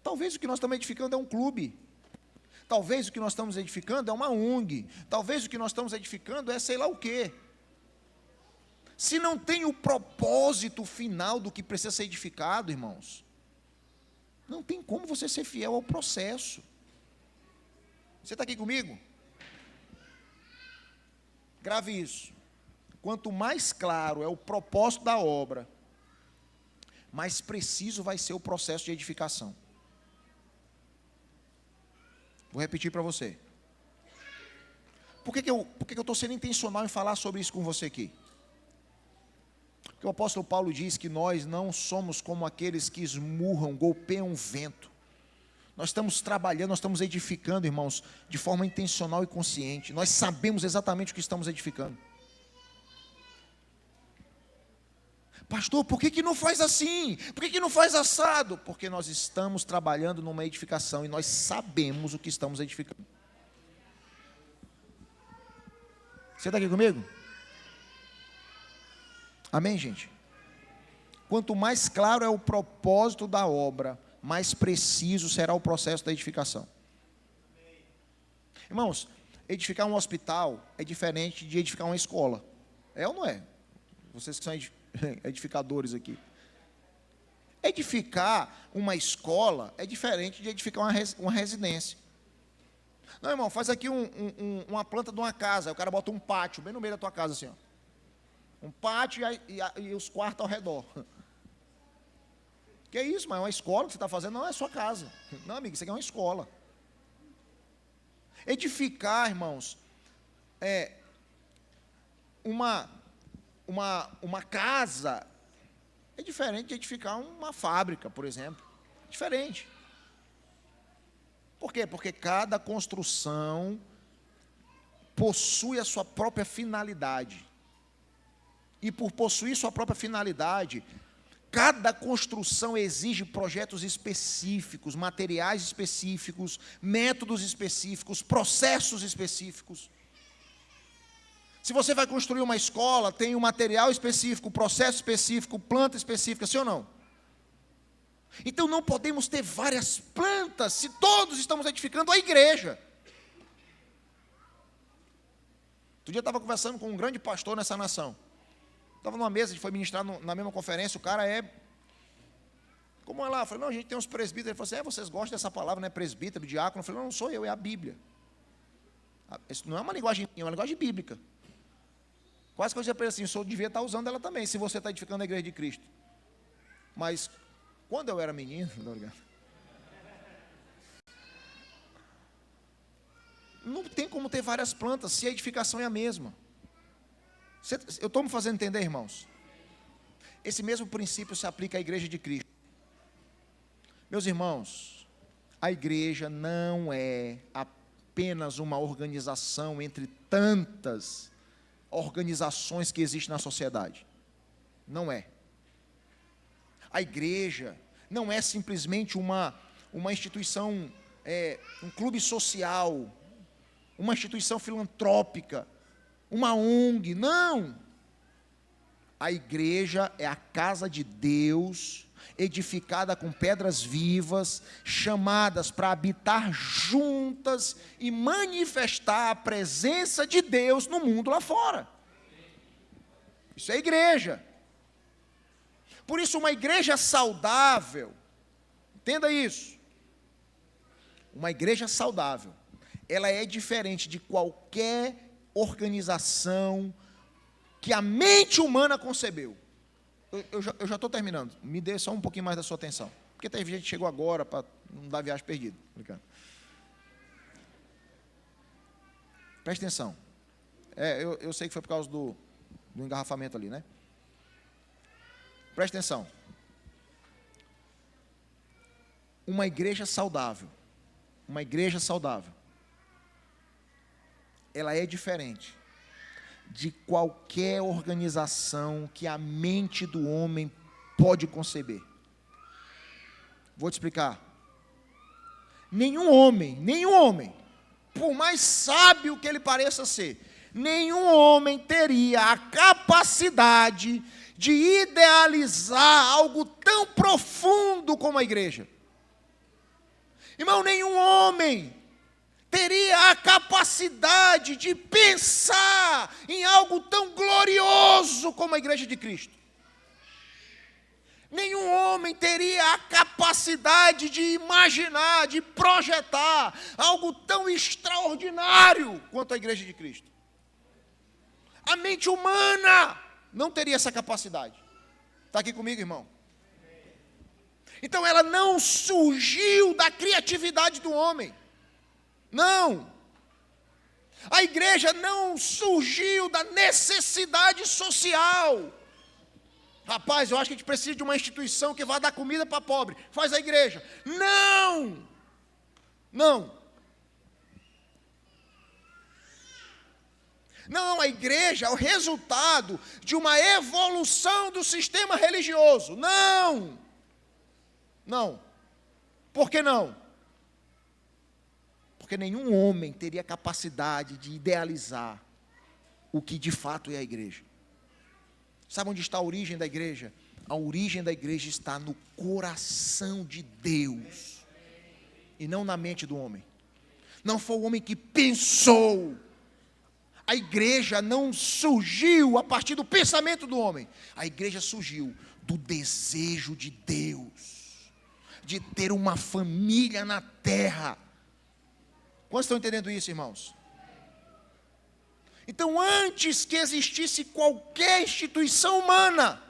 Talvez o que nós estamos edificando é um clube. Talvez o que nós estamos edificando é uma ONG. Talvez o que nós estamos edificando é sei lá o quê. Se não tem o propósito final do que precisa ser edificado, irmãos, não tem como você ser fiel ao processo. Você está aqui comigo? Grave isso. Quanto mais claro é o propósito da obra, mais preciso vai ser o processo de edificação. Vou repetir para você. Por que eu estou sendo intencional em falar sobre isso com você aqui? Porque o apóstolo Paulo diz que nós não somos como aqueles que esmurram, golpeiam o vento. Nós estamos trabalhando, nós estamos edificando, irmãos, de forma intencional e consciente. Nós sabemos exatamente o que estamos edificando. Pastor, por que não faz assim? Por que não faz assado? Porque nós estamos trabalhando numa edificação e nós sabemos o que estamos edificando. Você está aqui comigo? Amém, gente? Quanto mais claro é o propósito da obra, mais preciso será o processo da edificação. Irmãos, edificar um hospital é diferente de edificar uma escola. É ou não é? Vocês que são edificadores aqui. Edificar uma escola é diferente de edificar uma residência. Não, irmão, faz aqui uma planta de uma casa, aí o cara bota um pátio bem no meio da tua casa assim, ó. Um pátio e os quartos ao redor. Que é isso, mas é uma escola que você está fazendo, não é sua casa. Não, amigo, isso aqui é uma escola. Edificar, irmãos, uma casa é diferente de edificar uma fábrica, por exemplo. Diferente. Por quê? Porque cada construção possui a sua própria finalidade. E por possuir sua própria finalidade, cada construção exige projetos específicos, materiais específicos, métodos específicos, processos específicos. Se você vai construir uma escola, tem um material específico, processo específico, planta específica, sim ou não? Então não podemos ter várias plantas se todos estamos edificando a igreja. Outro dia eu estava conversando com um grande pastor nessa nação. Estava numa mesa, a gente foi ministrar na mesma conferência, o cara como é lá? Eu falei, não, a gente tem uns presbíteros. Ele falou assim, vocês gostam dessa palavra, né? Presbítero, diácono. Eu falei, não sou eu, é a Bíblia. Isso não é uma linguagem minha, é uma linguagem bíblica. Quase que eu dizia para ele assim, o senhor devia estar usando ela também, se você está edificando a igreja de Cristo. Mas, quando eu era menino, não tem como ter várias plantas, se a edificação é a mesma. Eu estou me fazendo entender, irmãos? Esse mesmo princípio se aplica à igreja de Cristo. Meus irmãos, a igreja não é apenas uma organização entre tantas organizações que existem na sociedade. Não é. A igreja não é simplesmente uma instituição, um clube social, uma instituição filantrópica, uma ONG, não. A igreja é a casa de Deus, edificada com pedras vivas, chamadas para habitar juntas e manifestar a presença de Deus no mundo lá fora. Isso é igreja. Por isso, uma igreja saudável, entenda isso, uma igreja saudável, ela é diferente de qualquer organização que a mente humana concebeu. Eu já estou terminando, me dê só um pouquinho mais da sua atenção, porque tem gente que chegou agora para não dar viagem perdida. Preste atenção, eu sei que foi por causa do engarrafamento ali, né? Preste atenção, uma igreja saudável, ela é diferente de qualquer organização que a mente do homem pode conceber. Vou te explicar. Nenhum homem, por mais sábio que ele pareça ser, nenhum homem teria a capacidade de idealizar algo tão profundo como a igreja. Irmão, nenhum homem teria a capacidade de pensar em algo tão glorioso como a igreja de Cristo. Nenhum homem teria a capacidade de imaginar, de projetar algo tão extraordinário quanto a igreja de Cristo. A mente humana não teria essa capacidade. Está aqui comigo, irmão? Então ela não surgiu da criatividade do homem. Não. A igreja não surgiu da necessidade social. Rapaz, eu acho que a gente precisa de uma instituição que vá dar comida para pobre. Faz a igreja. Não. Não, a igreja é o resultado de uma evolução do sistema religioso. Não. Por que não? Porque nenhum homem teria capacidade de idealizar o que de fato é a igreja. Sabe onde está a origem da igreja? A origem da igreja está no coração de Deus e não na mente do homem. Não foi o homem que pensou. A igreja não surgiu a partir do pensamento do homem. A igreja surgiu do desejo de Deus, de ter uma família na terra. Quantos estão entendendo isso, irmãos? Então, antes que existisse qualquer instituição humana,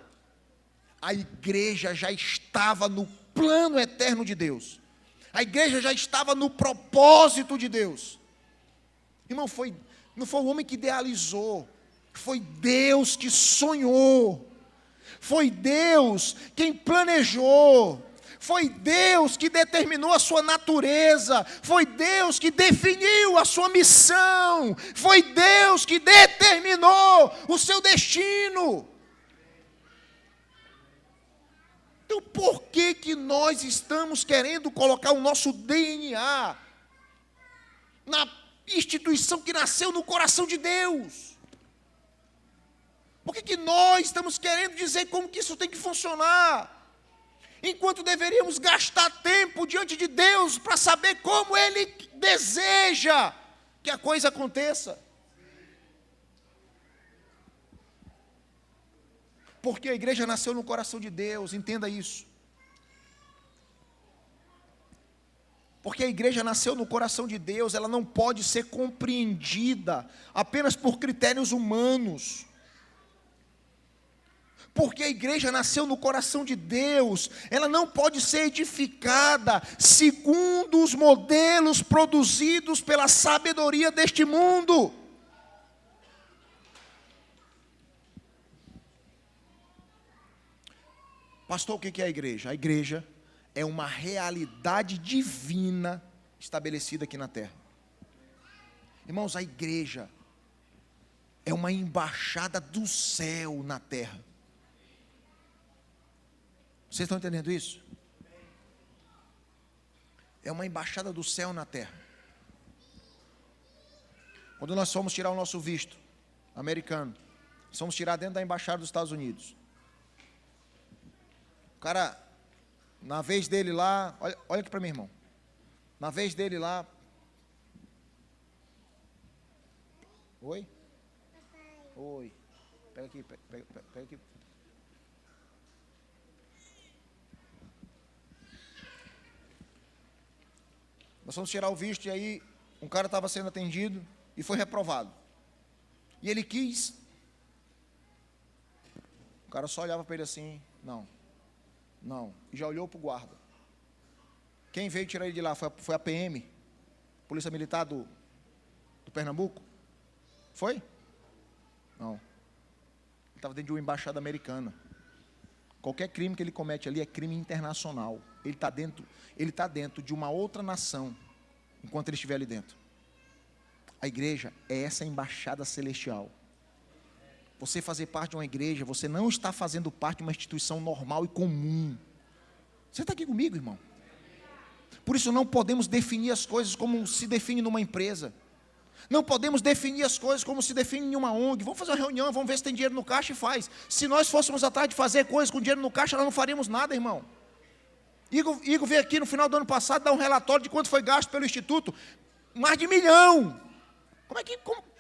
a igreja já estava no plano eterno de Deus. A igreja já estava no propósito de Deus. Irmão, não foi o homem que idealizou, foi Deus que sonhou, foi Deus quem planejou, foi Deus que determinou a sua natureza, foi Deus que definiu a sua missão, foi Deus que determinou o seu destino. Então, por que nós estamos querendo colocar o nosso DNA na instituição que nasceu no coração de Deus? Por que nós estamos querendo dizer como que isso tem que funcionar? Enquanto deveríamos gastar tempo diante de Deus para saber como Ele deseja que a coisa aconteça. Porque a igreja nasceu no coração de Deus, entenda isso. Porque a igreja nasceu no coração de Deus, ela não pode ser compreendida apenas por critérios humanos. Porque a igreja nasceu no coração de Deus, ela não pode ser edificada segundo os modelos produzidos pela sabedoria deste mundo. Pastor, o que é a igreja? A igreja é uma realidade divina estabelecida aqui na terra. Irmãos, a igreja é uma embaixada do céu na terra. Vocês estão entendendo isso? É uma embaixada do céu na terra. Quando nós fomos tirar o nosso visto americano, nós fomos tirar dentro da embaixada dos Estados Unidos. O cara, na vez dele lá, olha aqui para mim, irmão. Na vez dele lá. Oi? Oi. Pega aqui, pega aqui. Nós fomos tirar o visto e aí um cara estava sendo atendido e foi reprovado. E ele quis. O cara só olhava para ele assim, não. E já olhou para o guarda. Quem veio tirar ele de lá foi a PM, Polícia Militar do Pernambuco? Foi? Não. Ele estava dentro de uma embaixada americana. Qualquer crime que ele comete ali é crime internacional. Ele está dentro de uma outra nação, enquanto ele estiver ali dentro. A igreja é essa embaixada celestial. Você fazer parte de uma igreja, você não está fazendo parte de uma instituição normal e comum. Você está aqui comigo, irmão? Por isso não podemos definir as coisas como se define numa empresa. Não podemos definir as coisas como se define em uma ONG. Vamos fazer uma reunião, vamos ver se tem dinheiro no caixa e faz. Se nós fôssemos atrás de fazer coisas com dinheiro no caixa, nós não faríamos nada, irmão. Igor veio aqui no final do ano passado dar um relatório de quanto foi gasto pelo Instituto. Mais de 1 milhão.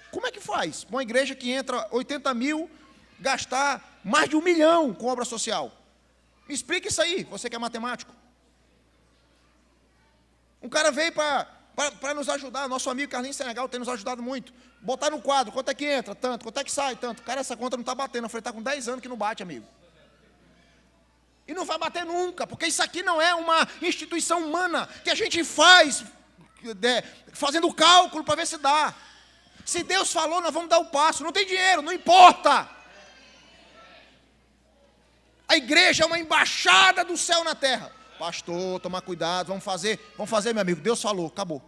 Como é que faz? Uma igreja que entra 80 mil, gastar mais de 1 milhão com obra social. Me explica isso aí, você que é matemático. Um cara veio para nos ajudar, nosso amigo Carlinhos Senegal tem nos ajudado muito. Botar no quadro, quanto é que entra? Tanto, quanto é que sai? Tanto. Cara, essa conta não está batendo. Eu falei, está com 10 anos que não bate, amigo. E não vai bater nunca, porque isso aqui não é uma instituição humana que a gente faz fazendo cálculo para ver se dá. Se Deus falou, nós vamos dar o passo. Não tem dinheiro, não importa. A igreja é uma embaixada do céu na terra. Pastor, tomar cuidado, vamos fazer, meu amigo. Deus falou, acabou.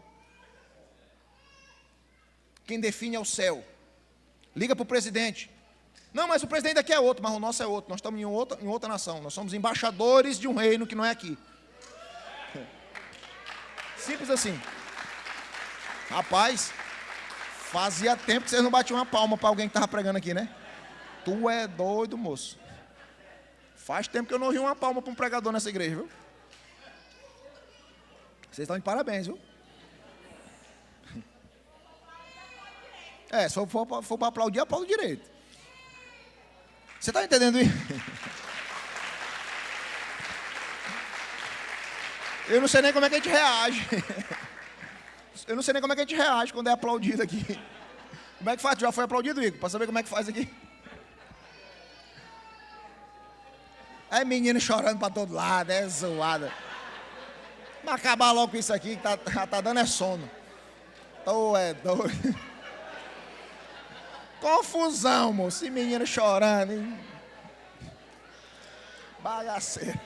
Quem define é o céu. Liga para o presidente. Não, mas o presidente daqui é outro, mas o nosso é outro. Nós estamos em outra nação. Nós somos embaixadores de um reino que não é aqui. Simples assim. Rapaz, fazia tempo que vocês não batiam uma palma para alguém que estava pregando aqui, né? Tu é doido, moço. Faz tempo que eu não ouvi uma palma para um pregador nessa igreja, viu? Vocês estão de parabéns, viu? Se for para aplaudir, aplaudo direito. Você está entendendo isso? Eu não sei nem como é que a gente reage. Eu não sei nem como é que a gente reage quando é aplaudido aqui. Como é que faz? Já foi aplaudido, Igor? Para saber como é que faz aqui. É menino chorando para todo lado, é zoada. Vamos acabar logo com isso aqui, que tá dando sono. Tu é doido. Confusão, moço. E menino chorando, hein? Bagaceiro.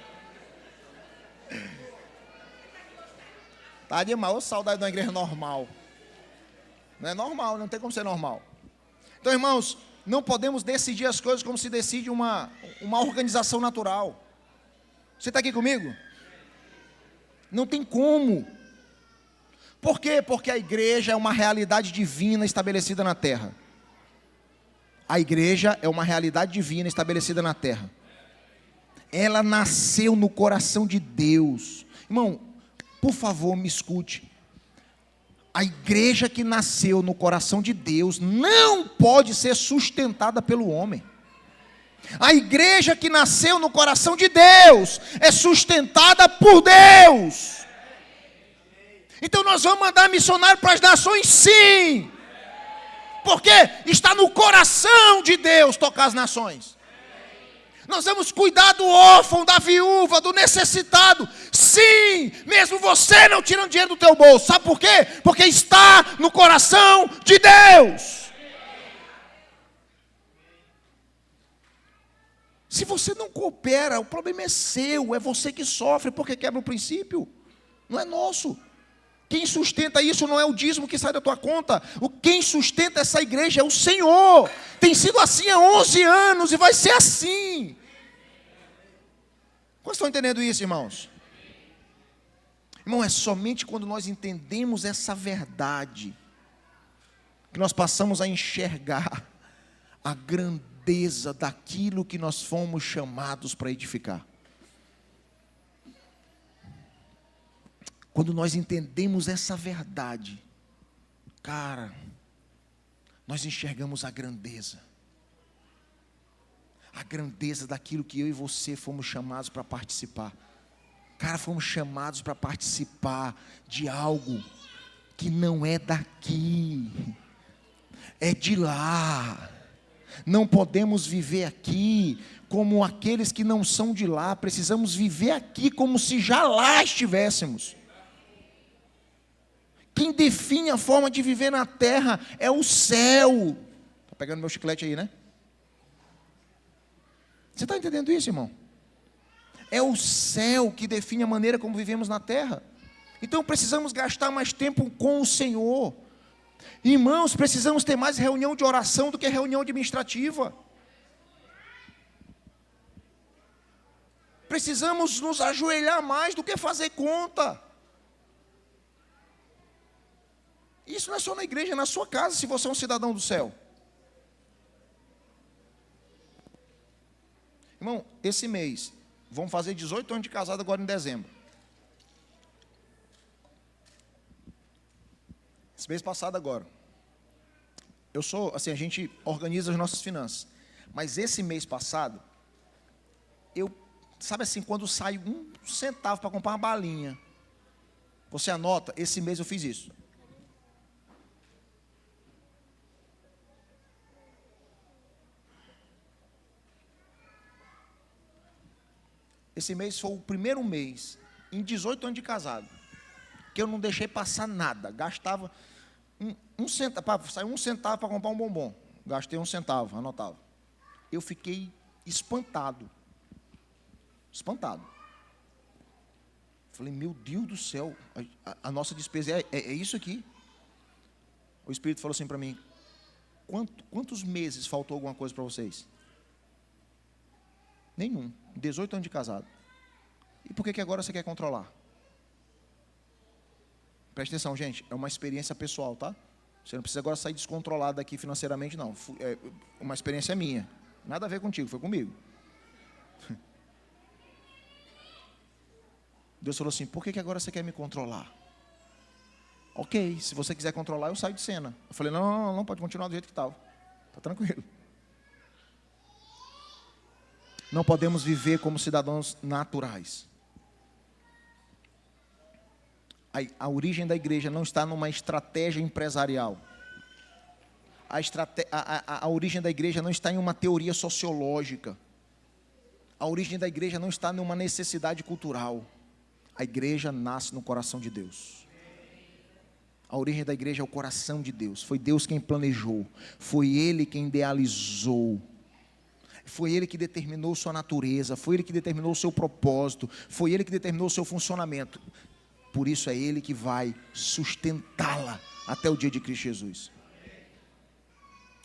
Tá demais. Ô, saudade de uma igreja normal. Não é normal, não tem como ser normal. Então, irmãos, não podemos decidir as coisas como se decide uma organização natural. Você está aqui comigo? Não tem como. Por quê? Porque a igreja é uma realidade divina estabelecida na terra. A igreja é uma realidade divina estabelecida na terra. Ela nasceu no coração de Deus. Irmão, por favor, me escute. A igreja que nasceu no coração de Deus não pode ser sustentada pelo homem. A igreja que nasceu no coração de Deus é sustentada por Deus. Então nós vamos mandar missionário para as nações, sim. Porque está no coração de Deus tocar as nações. Nós vamos cuidar do órfão, da viúva, do necessitado. Sim, mesmo você não tirando dinheiro do teu bolso. Sabe por quê? Porque está no coração de Deus. Se você não coopera, o problema é seu. É você que sofre porque quebra o princípio. Não é nosso. Quem sustenta isso não é o dízimo que sai da tua conta. Quem sustenta essa igreja é o Senhor. Tem sido assim há 11 anos e vai ser assim. Vocês estão entendendo isso, irmãos? Irmão, é somente quando nós entendemos essa verdade que nós passamos a enxergar a grandeza daquilo que nós fomos chamados para edificar. Quando nós entendemos essa verdade, cara, nós enxergamos a grandeza daquilo que eu e você fomos chamados para participar. Cara, fomos chamados para participar de algo que não é daqui, é de lá. Não podemos viver aqui como aqueles que não são de lá, precisamos viver aqui como se já lá estivéssemos. Quem define a forma de viver na terra é o céu. Está pegando meu chiclete aí, né? Você está entendendo isso, irmão? É o céu que define a maneira como vivemos na terra. Então precisamos gastar mais tempo com o Senhor. Irmãos, precisamos ter mais reunião de oração do que reunião administrativa. Precisamos nos ajoelhar mais do que fazer conta. Isso não é só na igreja, é na sua casa, se você é um cidadão do céu. Irmão, esse mês, vamos fazer 18 anos de casado agora em dezembro. Esse mês passado agora. A gente organiza as nossas finanças. Mas esse mês passado, sabe assim, quando sai 1 centavo para comprar uma balinha, você anota, esse mês eu fiz isso. Esse mês foi o primeiro mês, em 18 anos de casado, que eu não deixei passar nada. Gastava um centavo, saiu 1 centavo para comprar um bombom. Gastei 1 centavo, anotava. Eu fiquei espantado. Falei, meu Deus do céu, a nossa despesa é isso aqui. O Espírito falou assim para mim, quantos meses faltou alguma coisa para vocês? Nenhum. 18 anos de casado. E por que agora você quer controlar? Preste atenção, gente. É uma experiência pessoal, tá? Você não precisa agora sair descontrolado aqui financeiramente, não. É uma experiência minha. Nada a ver contigo, foi comigo. Deus falou assim, por que agora você quer me controlar? Ok, se você quiser controlar, eu saio de cena. Eu falei, não, pode continuar do jeito que estava. Está tranquilo. Não podemos viver como cidadãos naturais. A origem da igreja não está numa estratégia empresarial. A origem da igreja não está em uma teoria sociológica. A origem da igreja não está numa necessidade cultural. A igreja nasce no coração de Deus. A origem da igreja é o coração de Deus. Foi Deus quem planejou. Foi Ele quem idealizou. Foi Ele que determinou sua natureza, foi Ele que determinou o seu propósito, foi Ele que determinou o seu funcionamento. Por isso é Ele que vai sustentá-la até o dia de Cristo Jesus.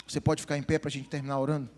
Você pode ficar em pé para a gente terminar orando?